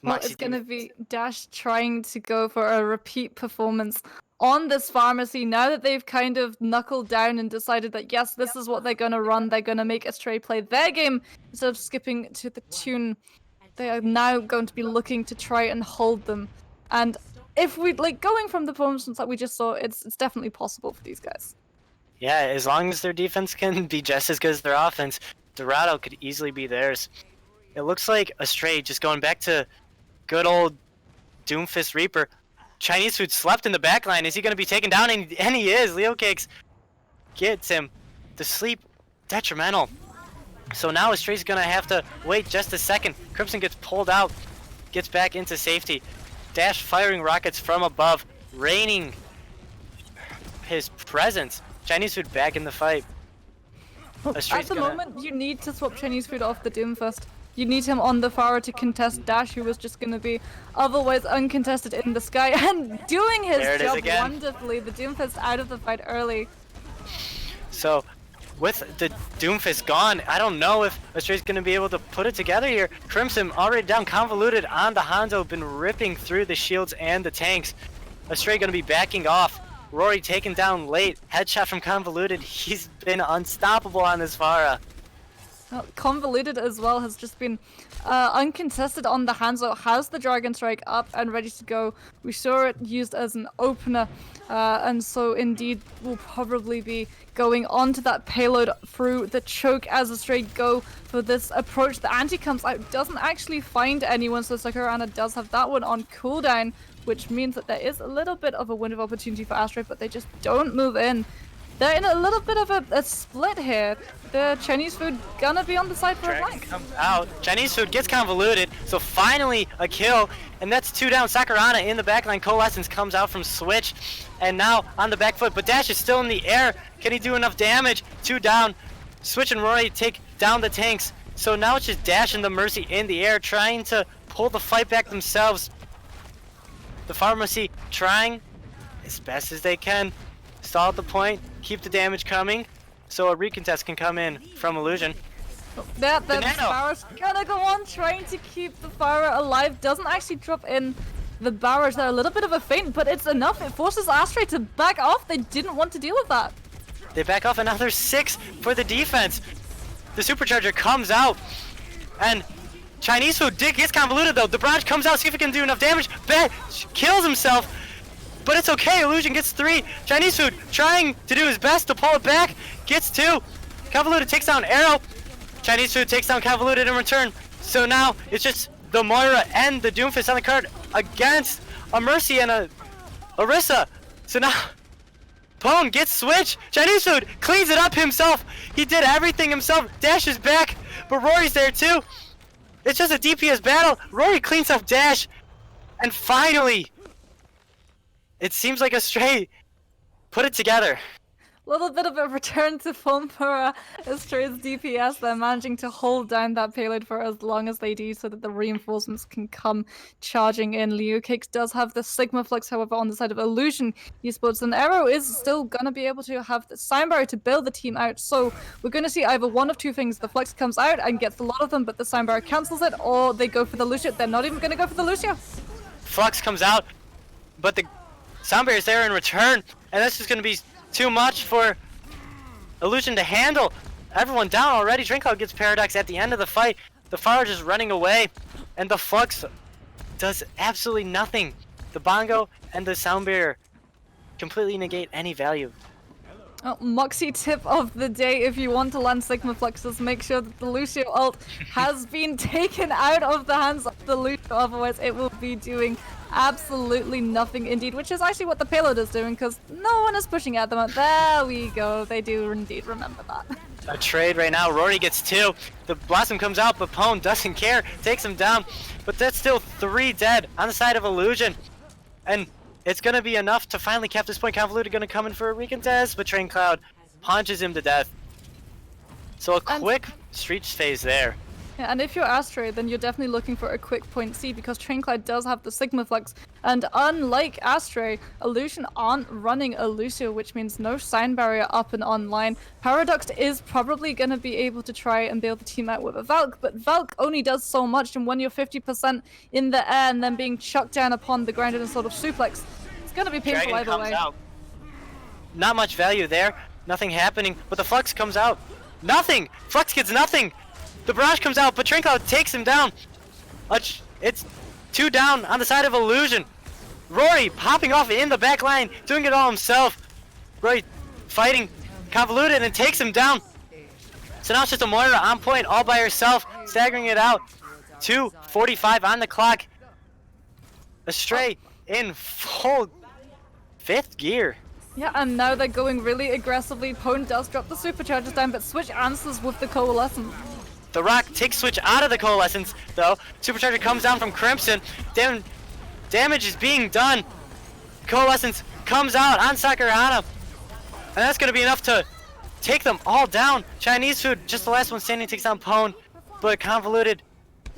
Well, it's going to be Dash trying to go for a repeat performance on this pharmacy now that they've kind of knuckled down and decided that, yes, this is what they're going to run. They're going to make Astray play their game instead of skipping to the tune. They are now going to be looking to try and hold them. And if we going from the performance that we just saw, it's definitely possible for these guys. Yeah, as long as their defense can be just as good as their offense, Dorado could easily be theirs. It looks like Astray just going back to good old Doomfist Reaper. Chinese Food slept in the backline. Is he going to be taken down? And he is. Leo Cakes gets him. The sleep, detrimental. So now Astray's going to have to wait just a second. Crimson gets pulled out, gets back into safety. Dash firing rockets from above, raining his presence. Chinese Food back in the fight. At the moment, you need to swap Chinese Food off the Doomfist. You need him on the Pharah to contest Dash, who was just going to be otherwise uncontested in the sky and doing his job wonderfully. The Doomfist out of the fight early. So, with the Doomfist gone, I don't know if Astray's going to be able to put it together here. Crimson already down, Convoluted on the Hanzo, been ripping through the shields and the tanks. Astray going to be backing off. Rory taken down late. Headshot from Convoluted. He's been unstoppable on this Pharah. Well, Convoluted as well has just been uncontested on the Hanzo, has the Dragon Strike up and ready to go. We saw it used as an opener, and so indeed will probably be going onto that payload through the choke as Astray go for this approach. The anti comes out, doesn't actually find anyone, so Sakurana does have that one on cooldown, which means that there is a little bit of a window of opportunity for Astray, but they just don't move in. They're in a little bit of a split here. The Chinese Food gonna be on the side for a flank. Comes out. Chinese Food gets Convoluted, so finally a kill, and that's 2 down. Sakurana in the backline. Coalescence comes out from Switch, and now on the back foot, but Dash is still in the air. Can he do enough damage? 2 down. Switch and Rory take down the tanks, so now it's just Dash and the Mercy in the air trying to pull the fight back themselves. The Pharmacy trying as best as they can. Stall at the point, keep the damage coming, so a recontest can come in from Illusion. The Pharah's gonna go on trying to keep the Pharah alive, doesn't actually drop in the barrage there. A little bit of a feint, but it's enough. It forces Astray to back off. They didn't want to deal with that. They back off another 6 for the defense. The supercharger comes out, and Chinese Food gets convoluted though. The barrage comes out, see if it can do enough damage. Bet kills himself, but it's okay. Illusion gets 3. Chinese Food trying to do his best to pull it back, gets 2. Convoluted takes down Arrow. Chinese Food takes down Convoluted in return. So now it's just the Moira and the Doomfist on the card against a Mercy and a Orisa. So now Pone gets switched. Chinese Food cleans it up himself. He did everything himself. Dashes back, but Rory's there too. It's just a DPS battle. Rory cleans up Dash, and finally, it seems like Astray put it together. Little bit of a return to form for Astray's DPS. They're managing to hold down that payload for as long as they do so that the reinforcements can come charging in. Leocakes does have the Sigma Flux, however, on the side of Illusion Esports, and Arrow is still going to be able to have the Sign Barrier to build the team out. So we're going to see either one of two things. The Flux comes out and gets a lot of them, but the Sign Barrier cancels it, or they go for the Lucio. They're not even going to go for the Lucio. Flux comes out, but the Sound Barrier's there in return, and this is going to be too much for Illusion to handle. Everyone down already. Drinkout gets Paradox at the end of the fight. The Fire just running away, and the Flux does absolutely nothing. The Bongo and the Sound Barrier completely negate any value. Oh, Moxie tip of the day: if you want to land Sigma Fluxes, make sure that the Lucio ult has been taken out of the hands of the Lucio, otherwise it will be doing absolutely nothing indeed, which is actually what the payload is doing, because no one is pushing at them. There we go, they do indeed remember that. A trade right now. Rory gets 2. The Blossom comes out, but Pone doesn't care, takes him down, but that's still 3 dead on the side of Illusion, and it's gonna be enough to finally cap this point. Convoluted gonna come in for a recontest, but Train Cloud punches him to death. So a quick street phase there. Yeah, and if you're Astray, then you're definitely looking for a quick point C, because Train Cloud does have the Sigma Flux, and unlike Astray, Illusion aren't running a Lucio, which means no Sign Barrier up and online. Paradox is probably going to be able to try and bail the team out with a Valk, but Valk only does so much, and when you're 50% in the air and then being chucked down upon the ground in a sort of suplex, it's going to be painful either way. Out. Not much value there, nothing happening, but the Flux comes out. Nothing! Flux gets nothing! The Barrage comes out, but Train Cloud takes him down. It's 2 down on the side of Illusion. Rory popping off in the back line, doing it all himself. Rory fighting Convoluted and takes him down. So now it's just a Moira on point all by herself, staggering it out. 2:45 on the clock. Astray in full 5th gear. Yeah, and now they're going really aggressively. Pone does drop the superchargers down, but Switch answers with the Coalescence. The Rock takes Switch out of the Coalescence, though. Supercharger comes down from Crimson. Damage is being done. Coalescence comes out on Sakurahana. And that's going to be enough to take them all down. Chinese Food, just the last one standing, takes down Pone. But Convoluted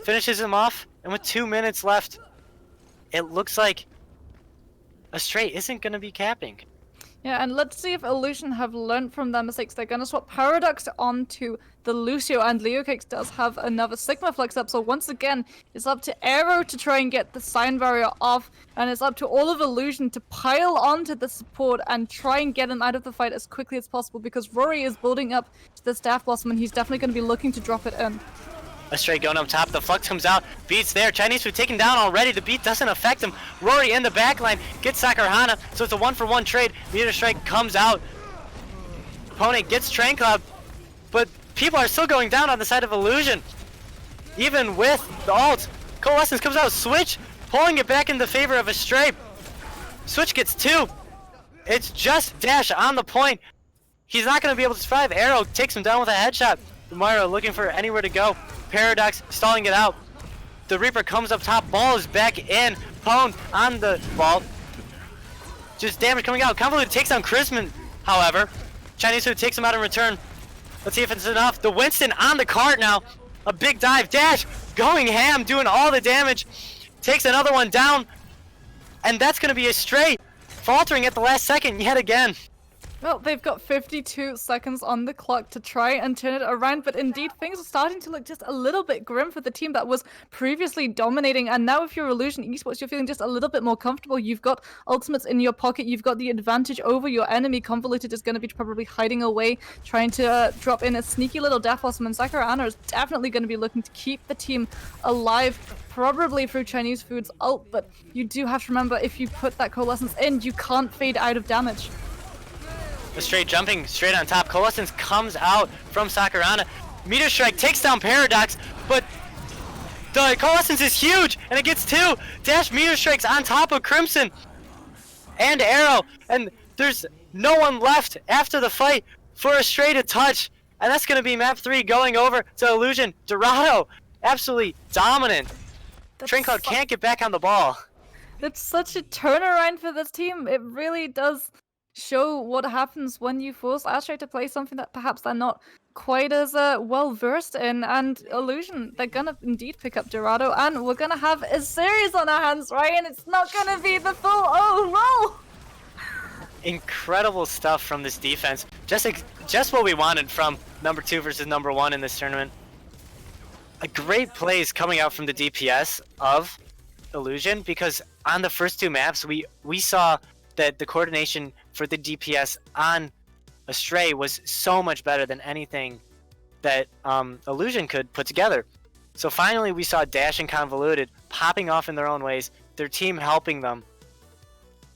finishes him off. And with 2 minutes left, it looks like Astray isn't going to be capping. Yeah, and let's see if Illusion have learned from their mistakes. They're gonna swap Paradox onto the Lucio, and Leocakes does have another Sigma Flux up, so once again, it's up to Arrow to try and get the Sign Barrier off, and it's up to all of Illusion to pile onto the support and try and get him out of the fight as quickly as possible, because Rory is building up to the Staff Blossom, and he's definitely gonna be looking to drop it in. Astray going up top, the Flux comes out, beats there, Chinese Food taken down already, the beat doesn't affect him. Rory in the backline gets Sakurahana, so it's a 1-for-1 trade. Meteor Strike comes out, opponent gets Train Cloud, but people are still going down on the side of Illusion. Even with the ult, Coalescence comes out, Switch pulling it back in the favor of Astray. Switch gets 2, it's just Dash on the point. He's not going to be able to survive. Arrow takes him down with a headshot. Mario looking for anywhere to go. Paradox stalling it out. The Reaper comes up top. Ball is back in. Pone on the ball. Just damage coming out. Convoluted takes down Chrisman, however. Chinese Food takes him out in return. Let's see if it's enough. The Winston on the cart now. A big dive. Dash going ham, doing all the damage. Takes another one down. And that's going to be Astray faltering at the last second yet again. Well, they've got 52 seconds on the clock to try and turn it around, but indeed things are starting to look just a little bit grim for the team that was previously dominating, and now if you're Illusion Esports, you're feeling just a little bit more comfortable. You've got ultimates in your pocket, you've got the advantage over your enemy. Convoluted is going to be probably hiding away, trying to drop in a sneaky little Death Blossom, and Sakurana is definitely going to be looking to keep the team alive, probably through Chinese Food's ult, but you do have to remember, if you put that Coalescence in, you can't fade out of damage. Astray jumping straight on top. Coalescence comes out from Sakurana. Meteor Strike takes down Paradox, but the Coalescence is huge, and it gets 2 dash Meteor Strikes on top of Crimson and Arrow, and there's no one left after the fight for Astray to touch, and that's going to be map 3 going over to Illusion. Dorado, absolutely dominant. Train Cloud can't get back on the ball. It's such a turnaround for this team. It really does show what happens when you force Astray to play something that perhaps they're not quite as well versed in. And Illusion, they're gonna indeed pick up Dorado, and we're gonna have a series on our hands, right? And it's not gonna be the full. Oh no! Incredible stuff from this defense. Just what we wanted from number 2 versus number 1 in this tournament. A great plays coming out from the DPS of Illusion, because on the first 2 maps we saw that the coordination for the DPS on Astray was so much better than anything that Illusion could put together. So finally we saw Dash and Convoluted popping off in their own ways, their team helping them.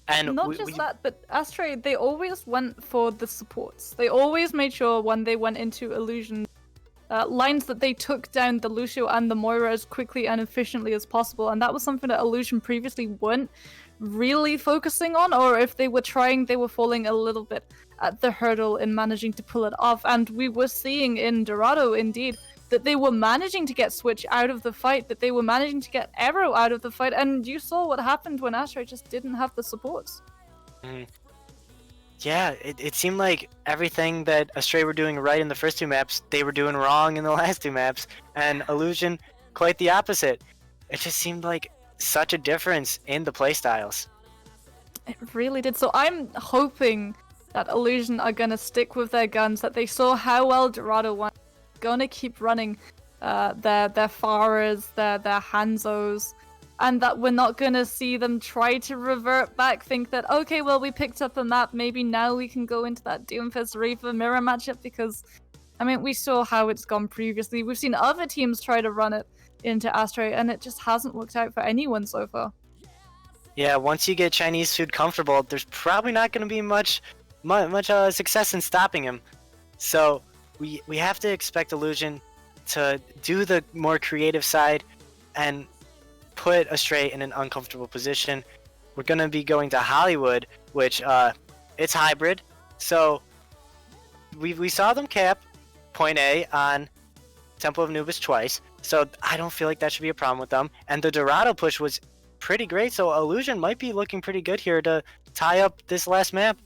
And not just that, but Astray, they always went for the supports. They always made sure when they went into Illusion lines that they took down the Lucio and the Moira as quickly and efficiently as possible, and that was something that Illusion previously weren't really focusing on, or if they were trying, they were falling a little bit at the hurdle in managing to pull it off. And we were seeing in Dorado, indeed, that they were managing to get Switch out of the fight, that they were managing to get Arrow out of the fight, and you saw what happened when Astray just didn't have the supports. Yeah, it seemed like everything that Astray were doing right in the first 2 maps, they were doing wrong in the last 2 maps, and Illusion, quite the opposite. It just seemed like such a difference in the playstyles. It really did. So I'm hoping that Illusion are gonna stick with their guns, that they saw how well Dorado won, gonna keep running their Pharahs, their Hanzos, and that we're not gonna see them try to revert back, think that, okay, well, we picked up a map, maybe now we can go into that Doomfist Reaper mirror matchup, because, I mean, we saw how it's gone previously. We've seen other teams try to run it into Astray, and it just hasn't worked out for anyone so far. Yeah, once you get Chinese Food comfortable, there's probably not going to be much success in stopping him. So we have to expect Illusion to do the more creative side and put Astray in an uncomfortable position. We're going to be going to Hollywood, which it's hybrid. So we saw them cap point A on Temple of Anubis twice. So I don't feel like that should be a problem with them. And the Dorado push was pretty great, so Illusion might be looking pretty good here to tie up this last map.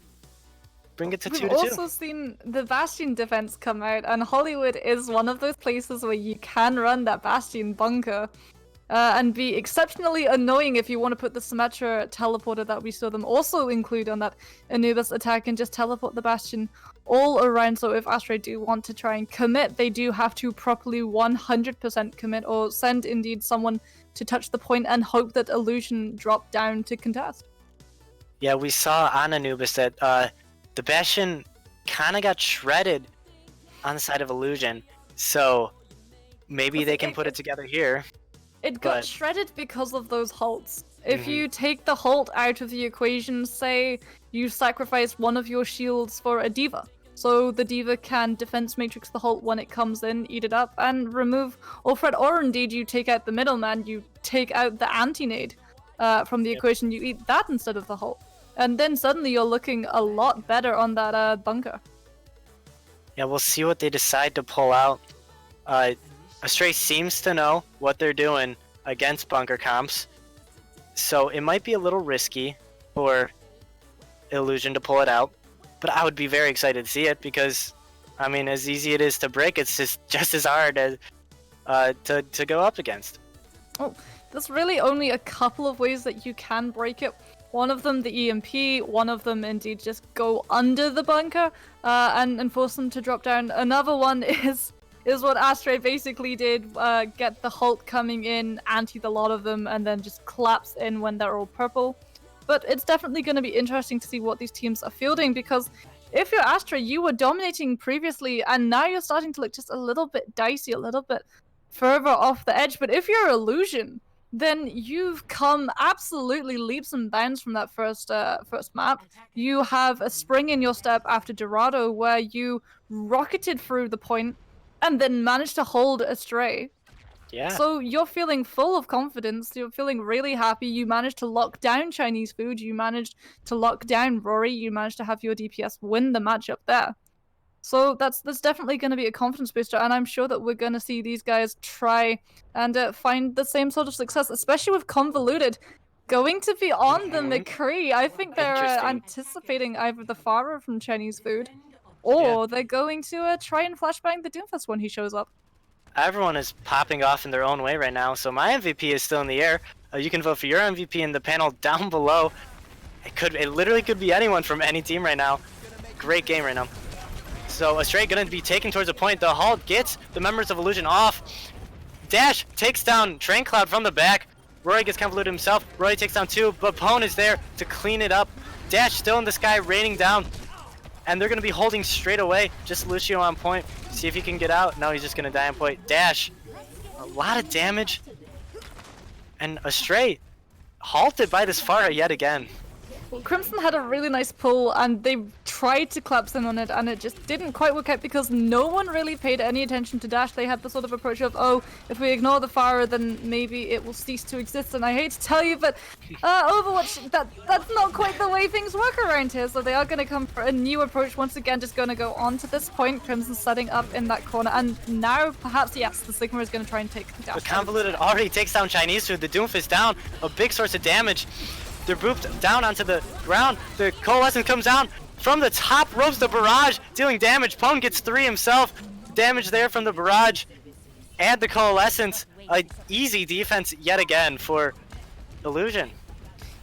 Bring it to 2-2. We've also seen the Bastion defense come out, and Hollywood is one of those places where you can run that Bastion bunker and be exceptionally annoying if you want to put the Symmetra teleporter that we saw them also include on that Anubis attack and just teleport the Bastion all around. So if Astray do want to try and commit, they do have to properly 100% commit, or send indeed someone to touch the point and hope that Illusion drop down to contest. Yeah, we saw on Anubis that the Bastion kind of got shredded on the side of Illusion, so maybe they can put it together here. It got shredded because of those halts. If you take the halt out of the equation, say you sacrifice one of your shields for a D.Va, so the D.Va can defense matrix the halt when it comes in, eat it up, and remove all threat, or indeed you take out the middleman, you take out the anti-nade from the equation, you eat that instead of the halt. And then suddenly you're looking a lot better on that bunker. Yeah, we'll see what they decide to pull out. Astray seems to know what they're doing against bunker comps, so it might be a little risky for Illusion to pull it out, but I would be very excited to see it, because, I mean, as easy it is to break, it's just as hard as to go up against. Oh, there's really only a couple of ways that you can break it. One of them, the EMP, one of them indeed just go under the bunker and force them to drop down. Another one is what Astray basically did, get the Hulk coming in, anti the lot of them, and then just collapse in when they're all purple. But it's definitely going to be interesting to see what these teams are fielding, because if you're Astray, you were dominating previously, and now you're starting to look just a little bit dicey, a little bit further off the edge. But if you're Illusion, then you've come absolutely leaps and bounds from that first map. You have a spring in your step after Dorado, where you rocketed through the point and then managed to hold Astray. Yeah. So you're feeling full of confidence. You're feeling really happy. You managed to lock down Chinese food. You managed to lock down Rory. You managed to have your DPS win the matchup there. So that's definitely going to be a confidence booster, and I'm sure that we're going to see these guys try and find the same sort of success, especially with Convoluted going to be on the McCree. I think they're anticipating either the Farah from Chinese food, or they're going to try and flashbang the Doomfist when he shows up. Everyone is popping off in their own way right now, so my MVP is still in the air. You can vote for your MVP in the panel down below. It literally could be anyone from any team right now. Great game right now. So Astray gonna be taken towards the point. The Hulk gets the members of Illusion off. Dash takes down Train Cloud from the back. Roy gets convoluted himself. Roy takes down two, but Pone is there to clean it up. Dash still in the sky, raining down. And they're gonna be holding straight away. Just Lucio on point. See if he can get out. No, he's just gonna die on point. Dash, a lot of damage. And Astray halted by this Farah yet again. Well, Crimson had a really nice pull, and they tried to collapse in on it, and it just didn't quite work out because no one really paid any attention to Dash. They had the sort of approach of, oh, if we ignore the Farah, then maybe it will cease to exist. And I hate to tell you, but Overwatch, that's not quite the way things work around here. So they are going to come for a new approach once again, just going to go on to this point. Crimson setting up in that corner, and now perhaps, yes, the Sigma is going to try and take Dash. But Convoluted already takes down Chinese food. The Doomfist down, a big source of damage. They're booped down onto the ground. The Coalescence comes down from the top ropes. The barrage dealing damage. Pone gets 3 himself. Damage there from the barrage and the Coalescence. Easy defense yet again for Illusion.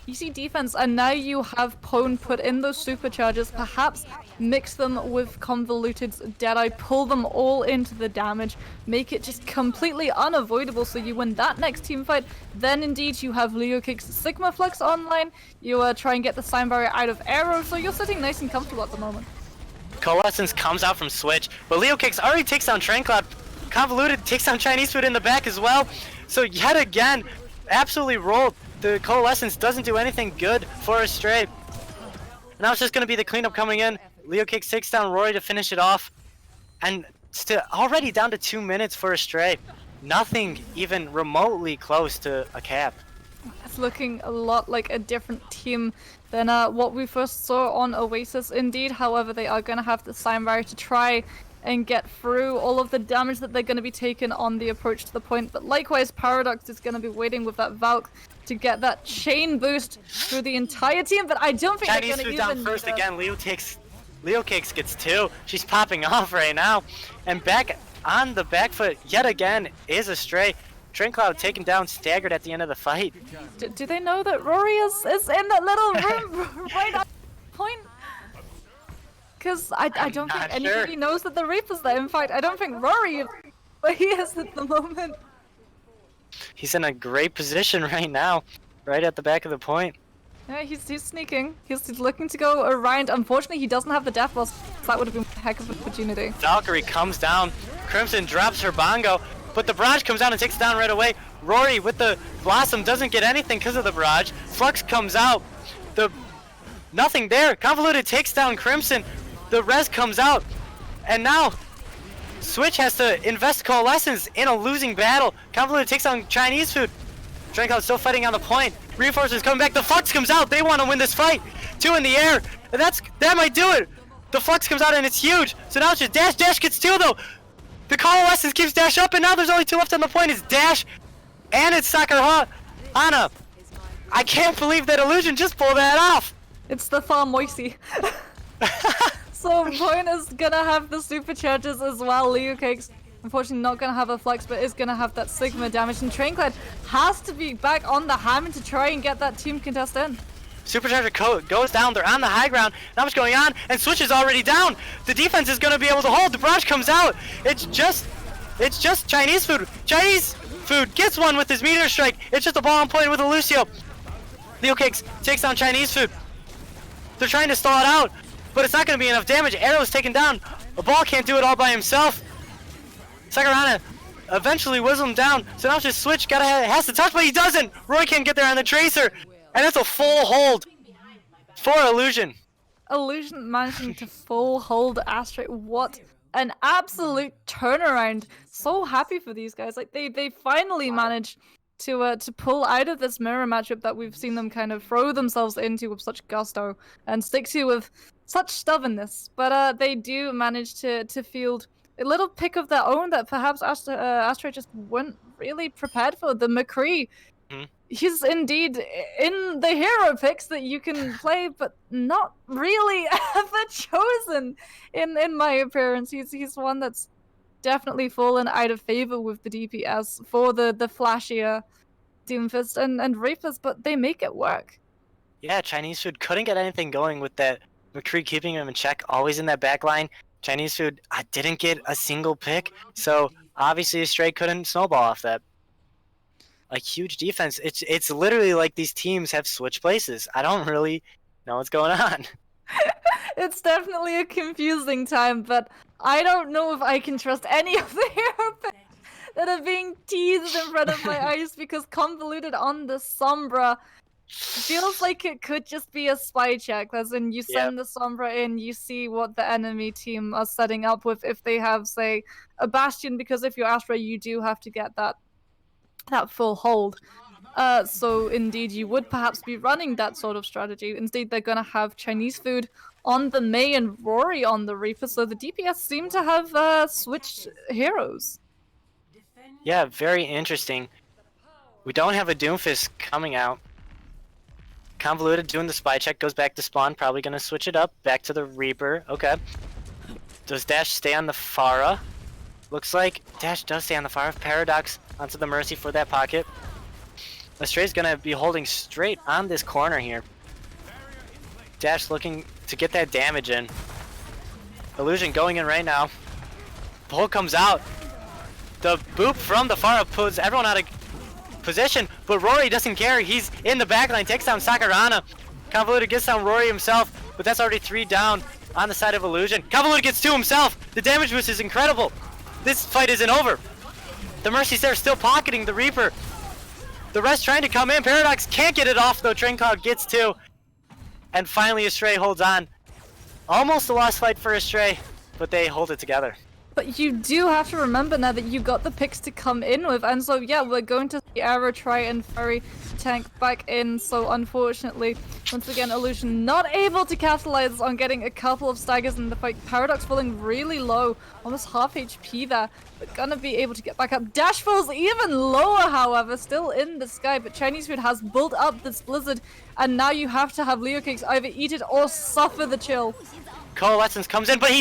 Easy defense, and now you have Pone put in those supercharges, perhaps mix them with Convoluted's Deadeye, pull them all into the damage, make it just completely unavoidable so you win that next team fight. Then indeed you have LeoKick's Sigma Flux online, you try and get the Sign Barrier out of Arrow, so you're sitting nice and comfortable at the moment. Coalescence comes out from Switch, but LeoKick's already takes down Train Cloud. Convoluted takes down Chinese food in the back as well. So yet again, absolutely rolled. The Coalescence doesn't do anything good for Astray. Now it's just going to be the cleanup coming in. LeoKick takes down Roy to finish it off. And still already down to 2 minutes for Astray. Nothing even remotely close to a cap. It's looking a lot like a different team than what we first saw on Oasis. Indeed, however, they are going to have the Sign Barrier to try and get through all of the damage that they're going to be taking on the approach to the point. But likewise, Paradox is going to be waiting with that Valk to get that chain boost through the entire team, but I don't think Chinese they're going food to down first again. LeoKicks gets 2. She's popping off right now. And back on the back foot yet again is Astray. Train Cloud taken down, staggered at the end of the fight. Do they know that Rory is in that little room right on point? Because I don't think anybody knows that the Reaper's there. In fact, I don't think Rory is where he is at the moment. He's in a great position right now, right at the back of the point. Yeah, he's sneaking. He's looking to go around. Unfortunately, he doesn't have the Death Boss. That would have been a heck of an opportunity. Valkyrie comes down. Crimson drops her bongo, but the barrage comes down and takes it down right away. Rory with the Blossom doesn't get anything because of the barrage. Flux comes out. Nothing there. Convoluted takes down Crimson. The res comes out. And now Switch has to invest Coalescence in a losing battle. Convoluted takes down Chinese food. Train Cloud still fighting on the point. Reinforcements coming back. The Flux comes out. They want to win this fight. 2 in the air. And that might do it. The Flux comes out and it's huge. So now it's just Dash. Dash gets 2 though. The Coalescence keeps Dash up, and now there's only 2 left on the point. It's Dash and it's Sakura Ana. I can't believe that Illusion just pulled that off. It's the Far Moisey. So Point is gonna have the supercharges as well. LeoKick's unfortunately not gonna have a Flex, but is gonna have that Sigma damage, and Trainclad has to be back on the Hammond to try and get that team contest in. Supercharger goes down. They're on the high ground. Not much going on, and Switch is already down. The defense is going to be able to hold. The barrage comes out. It's just Chinese food. Chinese food gets one with his meteor strike. It's just a ball on point with a Lucio. Leo Kicks takes down Chinese food. They're trying to stall it out, but it's not going to be enough damage. Arrow is taken down. A ball can't do it all by himself. Sakurana eventually whistles him down, so now it's just Switch has to touch, but he doesn't. Roy can't get there on the Tracer, and it's a full hold for Illusion. Illusion managing to full hold Astray. What an absolute turnaround. So happy for these guys. Like they finally managed to pull out of this mirror matchup that we've seen them kind of throw themselves into with such gusto and stick to with such stubbornness. But they do manage to field a little pick of their own that perhaps Astray just weren't really prepared for. The McCree, he's indeed in the hero picks that you can play, but not really ever chosen in my appearance. He's one that's definitely fallen out of favor with the DPS for the flashier Doomfist and Reapers, but they make it work. Yeah, Chinese food couldn't get anything going with that McCree keeping him in check, always in that back line. Chinese food didn't get a single pick, so obviously Astray couldn't snowball off that. Like, huge defense. It's literally like these teams have switched places. I don't really know what's going on. It's definitely a confusing time, but I don't know if I can trust any of the hero picks that are being teased in front of my eyes, because Convoluted on the Sombra feels like it could just be a spy check. As in, you send the Sombra in, you see what the enemy team are setting up with if they have, say, a Bastion, because if you're Astray, you do have to get that full hold. So indeed, you would perhaps be running that sort of strategy. Instead, they're going to have Chinese food on the Mei and Rory on the Reaper, so the DPS seem to have switched heroes. Yeah, very interesting. We don't have a Doomfist coming out. Convoluted doing the spy check, goes back to spawn, probably going to switch it up, back to the Reaper. Okay. Does Dash stay on the Pharah? Looks like Dash does stay on the Pharah. Paradox onto the Mercy for that pocket. Astray's going to be holding straight on this corner here. Dash looking to get that damage in. Illusion going in right now. Bull comes out. The boop from the Pharah puts everyone out of position, but Rory doesn't care. He's in the backline, takes down Sakurana. Convoluted gets down Rory himself, but that's already 3 down on the side of Illusion. Convoluted gets 2 himself. The damage boost is incredible. This fight isn't over. The Mercy's there still pocketing the Reaper. The rest trying to come in. Paradox can't get it off though. Train Cloud gets 2. And finally Astray holds on. Almost a lost fight for Astray, but they hold it together. But you do have to remember now that you got the picks to come in with, and so yeah, we're going to see Arrow try and Furry tank back in, so unfortunately, once again, Illusion not able to capitalize on getting a couple of staggers in the fight. Paradox falling really low, almost half HP there, but gonna be able to get back up. Dash falls even lower, however, still in the sky, but Chinese food has built up this blizzard, and now you have to have Leo Cakes either eat it or suffer the chill. Coalescence comes in, but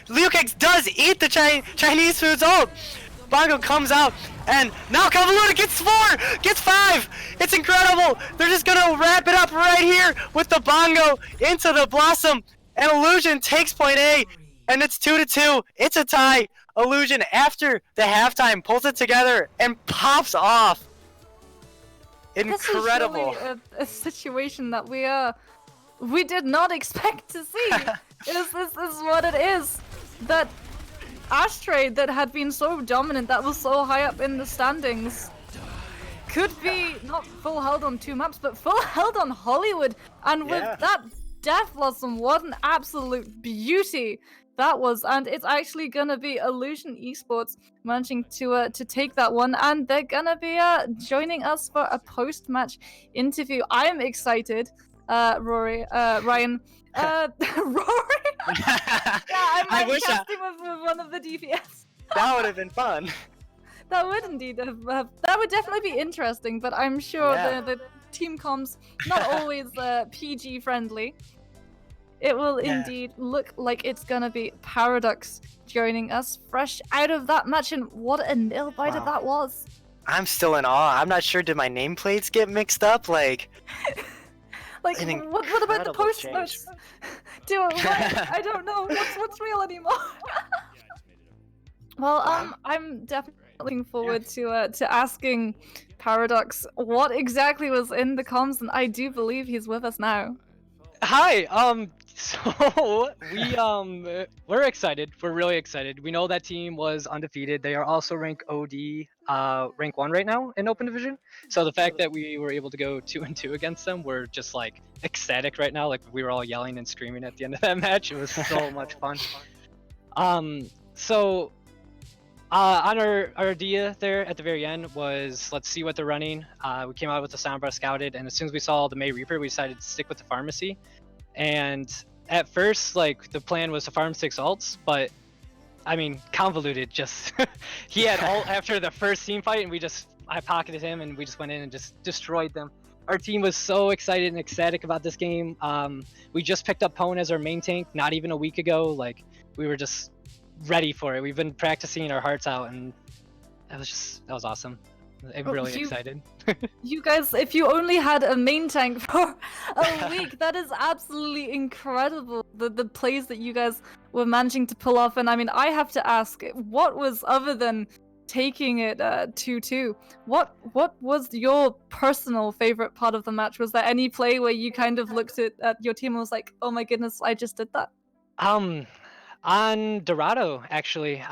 Leo Cakes does eat the Chinese food's ult. Bongo comes out, and now Convoluted gets 4, gets 5. It's incredible. They're just gonna wrap it up right here with the Bongo into the Blossom, and Illusion takes point A, and it's 2-2. It's a tie. Illusion, after the halftime, pulls it together and pops off. Incredible. This is really a situation that we did not expect to see. This is what it is. That Astray that had been so dominant, that was so high up in the standings, could be not full held on 2 maps, but full held on Hollywood. And with that Death Blossom, what an absolute beauty that was. And it's actually gonna be Illusion Esports managing to take that one, and they're gonna be joining us for a post-match interview. I am excited. Ryan. Rory? I'm casting with one of the DPS. That would have been fun. That would indeed that would definitely be interesting, but I'm sure the team comms not always PG friendly. It will indeed look like it's gonna be Paradox joining us fresh out of that match, and what a nail biter that was. I'm still in awe. I'm not sure, did my nameplates get mixed up? Like Like, An what about the incredible post change. notes? I don't know what's real anymore. Well, I'm definitely looking forward to asking Paradox what exactly was in the comms, and I do believe he's with us now. Hi. So we're excited. We're really excited. We know that team was undefeated. They are also rank OD, rank 1 right now in Open Division. So the fact that we were able to go 2-2 against them, we're just like ecstatic right now. Like we were all yelling and screaming at the end of that match. It was so much fun. So on our idea there at the very end was, let's see what they're running. We came out with the Soundbar scouted, and as soon as we saw the May Reaper, we decided to stick with the pharmacy. And at first, like, the plan was to farm 6 ults, but I mean, convoluted. Just he had ult after the first team fight, and I pocketed him, and we just went in and just destroyed them. Our team was so excited and ecstatic about this game. We just picked up Pwn as our main tank not even a week ago. Like, we were just ready for it. We've been practicing our hearts out, and that was awesome. I'm really excited. You guys, if you only had a main tank for a week, that is absolutely incredible. The plays that you guys were managing to pull off, and I mean, I have to ask, what was, other than taking it 2-2, what was your personal favorite part of the match? Was there any play where you kind of looked at your team and was like, oh my goodness, I just did that? On Dorado, actually,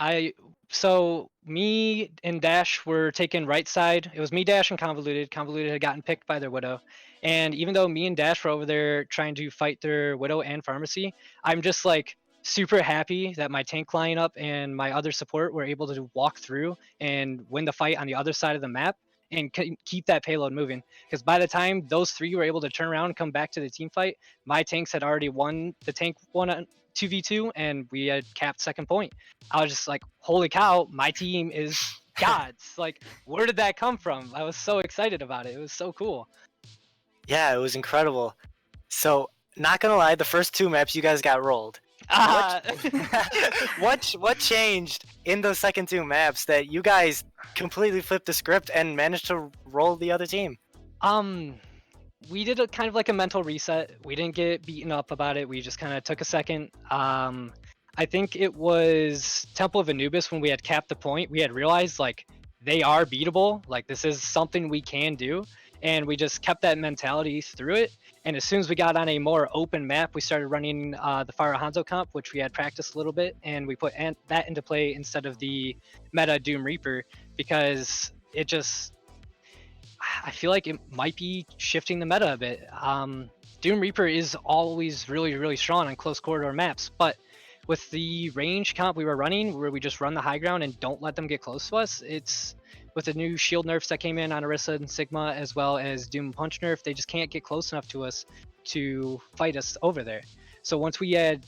so me and Dash were taking right side. It was me, Dash, and Convoluted. Convoluted had gotten picked by their Widow. And even though me and Dash were over there trying to fight their Widow and Pharmacy, I'm just like super happy that my tank lineup and my other support were able to walk through and win the fight on the other side of the map and keep that payload moving. Because by the time those 3 were able to turn around and come back to the team fight, my tanks had already won. The tank won on 2v2, and we had capped second point. I was just like, holy cow, my team is gods. Like, where did that come from? I was so excited about it. It was so cool. Yeah, it was incredible. So, not gonna lie, the first 2 maps you guys got rolled. What changed in those second 2 maps that you guys completely flipped the script and managed to roll the other team? We did a kind of like a mental reset. We didn't get beaten up about it. We just kind of took a second. I think it was Temple of Anubis when we had capped the point. We had realized like they are beatable. Like this is something we can do, and we just kept that mentality through it. And as soon as we got on a more open map, we started running the Fire Hanzo comp, which we had practiced a little bit, and we put that into play instead of the meta Doom Reaper, because it just, I feel like it might be shifting the meta a bit. Doom Reaper is always really, really strong on close corridor maps, but with the range comp we were running, where we just run the high ground and don't let them get close to us, it's with the new shield nerfs that came in on Orisa and Sigma, as well as Doom Punch nerf, they just can't get close enough to us to fight us over there. So once we had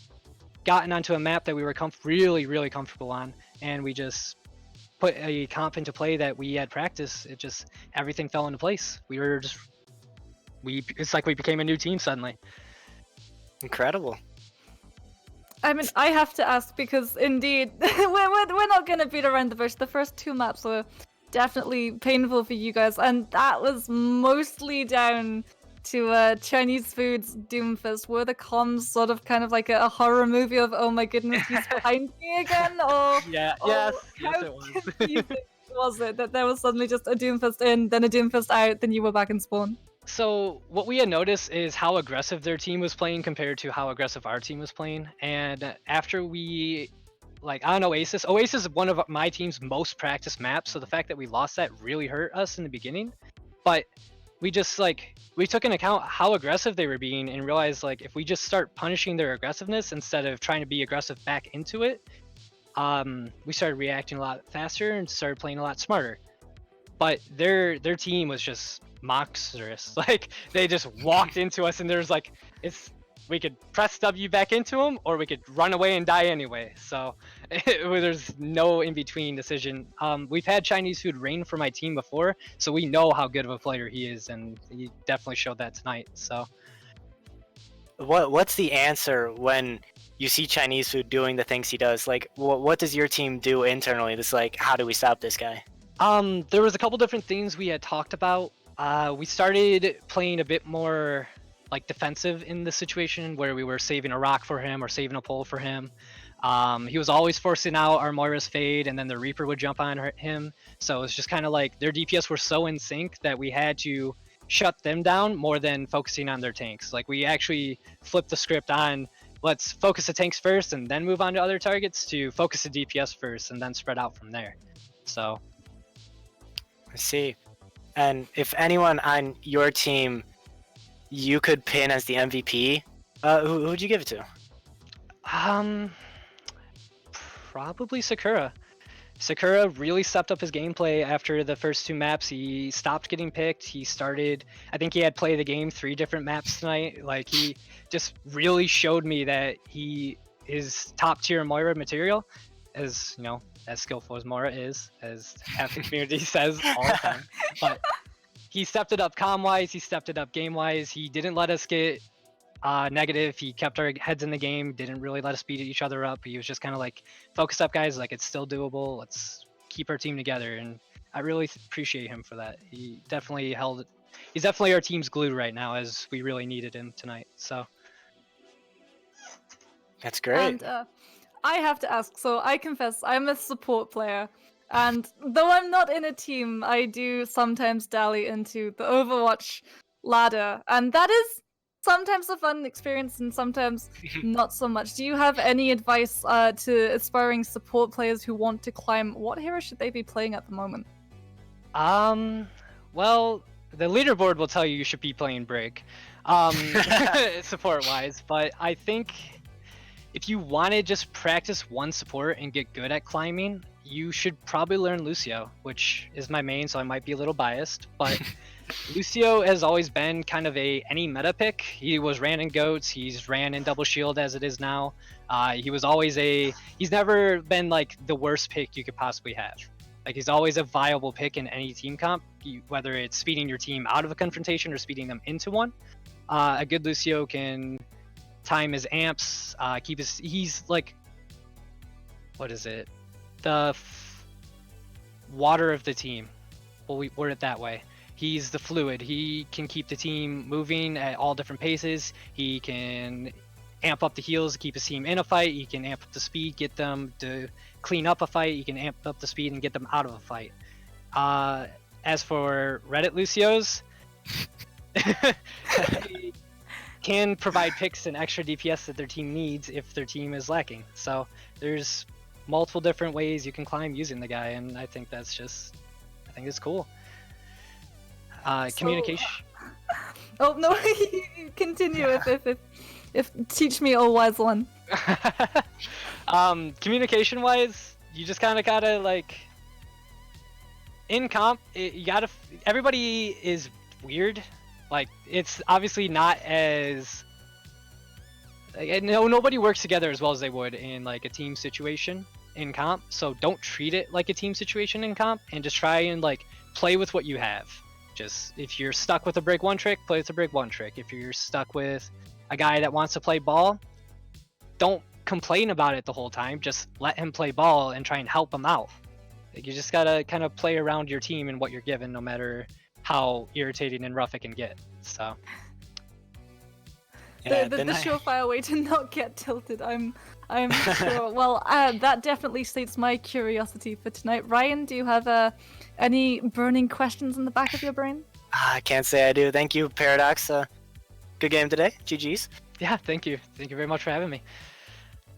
gotten onto a map that we were really, really comfortable on, and we just put a comp into play that we had practiced, it just, everything fell into place. It's like we became a new team suddenly. Incredible. I mean, I have to ask, because indeed, we're not going to beat around the bush. The first 2 maps were definitely painful for you guys, and that was mostly down to Chinese food's Doomfist. Were the comms sort of kind of like a horror movie of, oh my goodness, he's behind me again? Or yes, it was. Confusing was it that there was suddenly just a Doomfist in, then a Doomfist out, then you were back in spawn? So what we had noticed is how aggressive their team was playing compared to how aggressive our team was playing. And after we, like, on Oasis is one of my team's most practiced maps, so the fact that we lost that really hurt us in the beginning. But we just, like, we took into account how aggressive they were being and realized, like, if we just start punishing their aggressiveness instead of trying to be aggressive back into it, we started reacting a lot faster and started playing a lot smarter. But their team was just monstrous. Like, they just walked into us, and there's like, we could press W back into them, or we could run away and die anyway. So there's no in between decision. We've had Chinese food reign for my team before, so we know how good of a player he is, and he definitely showed that tonight. So What's the answer when you see Chinese food doing the things he does? Like, what does your team do internally that's like, how do we stop this guy? There was a couple different things we had talked about. We started playing a bit more like defensive in the situation where we were saving a rock for him or saving a pole for him. He was always forcing out our Moira's fade, and then the Reaper would jump on him. So it's just kind of like their DPS were so in sync that we had to shut them down more than focusing on their tanks. Like we actually flipped the script on let's focus the tanks first and then move on to other targets to focus the DPS first and then spread out from there. So I see. And if anyone on your team you could pin as the MVP, who'd you give it to? Probably Sakura. Sakura really stepped up his gameplay after the first 2 maps. He stopped getting picked. He started, I think he had play the game 3 different maps tonight. Like he just really showed me that he is top tier Moira material, as you know, as skillful as Moira is, as half the community says all the time. But he stepped it up comm-wise, he stepped it up game-wise. He didn't let us get negative. He kept our heads in the game, didn't really let us beat each other up. He was just kind of like, focus up guys, like it's still doable, let's keep our team together. And I really appreciate him for that. He's definitely our team's glue right now, as we really needed him tonight. So That's great. And I have to ask, so I confess, I'm a support player. And though I'm not in a team, I do sometimes dally into the Overwatch ladder. And that is sometimes a fun experience and sometimes not so much. Do you have any advice to aspiring support players who want to climb? What hero should they be playing at the moment? Well, the leaderboard will tell you should be playing Brig, support-wise. But I think if you want to just practice one support and get good at climbing, you should probably learn Lucio, which is my main, so I might be a little biased. But Lucio has always been kind of any meta pick. He was ran in goats, he's ran in double shield as it is now. He was always he's never been like the worst pick you could possibly have. Like he's always a viable pick in any team comp, whether it's speeding your team out of a confrontation or speeding them into one. A good Lucio can time his amps, he's like, what is it? The water of the team. Well, we word it that way. He's the fluid. He can keep the team moving at all different paces. He can amp up the heals, keep his team in a fight. He can amp up the speed, get them to clean up a fight. He can amp up the speed and get them out of a fight. As for Reddit Lucios, they can provide picks and extra DPS that their team needs if their team is lacking. So there's multiple different ways you can climb using the guy, and I think that's just, I think it's cool. Communication. Oh no, continue if teach me, oh wise one. Communication wise, you just kind of gotta like in comp. Everybody is weird. Like it's obviously not as nobody works together as well as they would in like a team situation in comp. So don't treat it like a team situation in comp, and just try and like play with what you have. Just if you're stuck with a break one trick, play with a break one trick. If you're stuck with a guy that wants to play ball, don't complain about it the whole time. Just let him play ball and try and help him out. Like, you just gotta kind of play around your team and what you're given, no matter how irritating and rough it can get. So Yeah, the surefire way to not get tilted, I'm sure. Well, that definitely states my curiosity for tonight. Ryan, do you have any burning questions in the back of your brain? I can't say I do. Thank you, Paradox. Good game today. GG's. yeah, thank you very much for having me.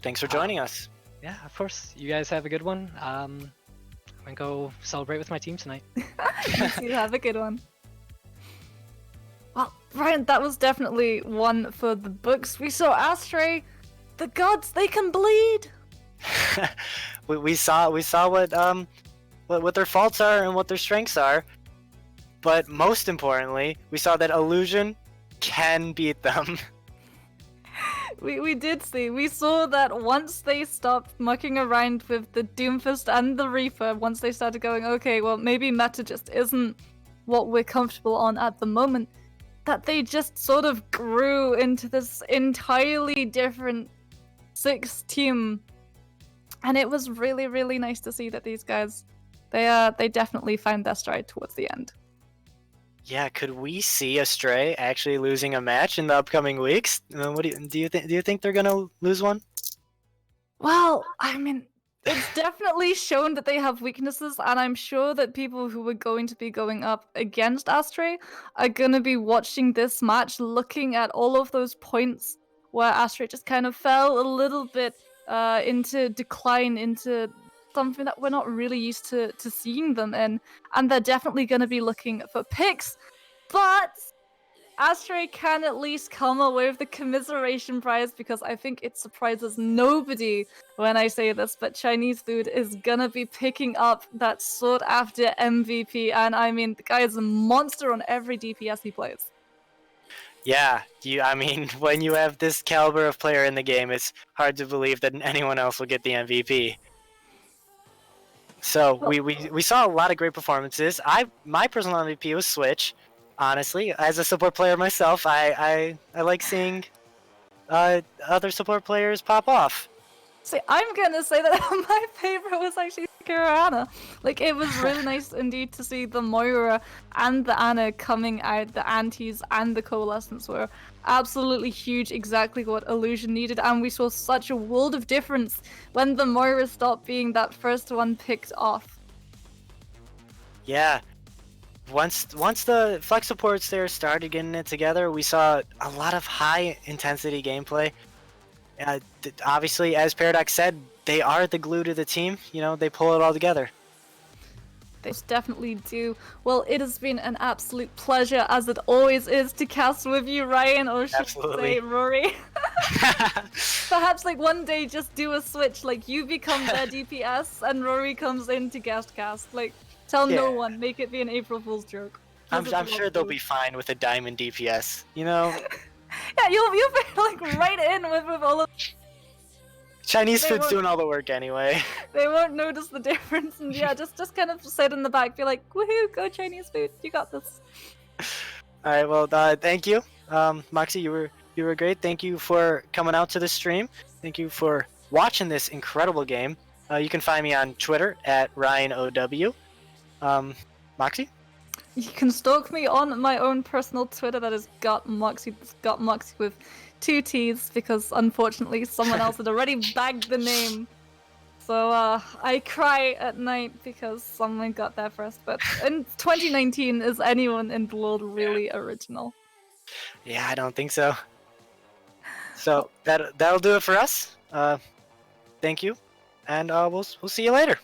Thanks for joining us. Yeah, of course. You guys have a good one. I'm gonna go celebrate with my team tonight. You have a good one. Well, Ryan, that was definitely one for the books. We saw Astray. The gods, they can bleed. we saw what their faults are and what their strengths are, but most importantly, we saw that Illusion can beat them. We did see. We saw that once they stopped mucking around with the Doomfist and the Reaper, once they started going, okay, well, maybe meta just isn't what we're comfortable on at the moment, that they just sort of grew into this entirely different 6 team. And it was really, really nice to see that these guys, they definitely found their stride towards the end. Yeah, could we see Astray actually losing a match in the upcoming weeks? What do you think they're gonna lose one? Well, I mean, it's definitely shown that they have weaknesses, and I'm sure that people who are going to be going up against Astray are going to be watching this match, looking at all of those points where Astray just kind of fell a little bit into decline, into something that we're not really used to seeing them in, and they're definitely going to be looking for picks. But Astray can at least come away with the commiseration prize because I think it surprises nobody when I say this, but Chinese Food is gonna be picking up that sought after MVP, and I mean, the guy is a monster on every DPS he plays. Yeah, I mean, when you have this caliber of player in the game, it's hard to believe that anyone else will get the MVP. So we saw a lot of great performances. My personal MVP was Switch. Honestly, as a support player myself, I like seeing other support players pop off. See, I'm gonna say that my favorite was actually Anna. Like, it was really nice indeed to see the Moira and the Anna coming out. The antis and the coalescence were absolutely huge, exactly what Illusion needed, and we saw such a world of difference when the Moira stopped being that first one picked off. Yeah. Once the flex supports there started getting it together, we saw a lot of high intensity gameplay. Obviously, as Paradox said, they are the glue to the team. You know, they pull it all together. They definitely do. Well, it has been an absolute pleasure, as it always is, to cast with you, Ryan, or should I say Rory. Perhaps like one day just do a switch, like you become their DPS and Rory comes in to guest cast. Like, tell no one, make it be an April Fool's joke. I'm sure they'll be fine with a diamond DPS, you know? Yeah, you'll be like right in with all of Chinese Food's doing all the work anyway. They won't notice the difference, and yeah, just kind of sit in the back, be like, woohoo, go Chinese Food, you got this. Alright, well, thank you. Moxie, you were great. Thank you for coming out to the stream. Thank you for watching this incredible game. You can find me on Twitter at RyanOW. Moxie? You can stalk me on my own personal Twitter, that is GotMoxie. It's GotMoxie with 2 T's, because unfortunately someone else had already bagged the name. So I cry at night because someone got there first. But in 2019, is anyone in the world really original? Yeah, I don't think so. So that'll do it for us. Thank you, and we'll see you later.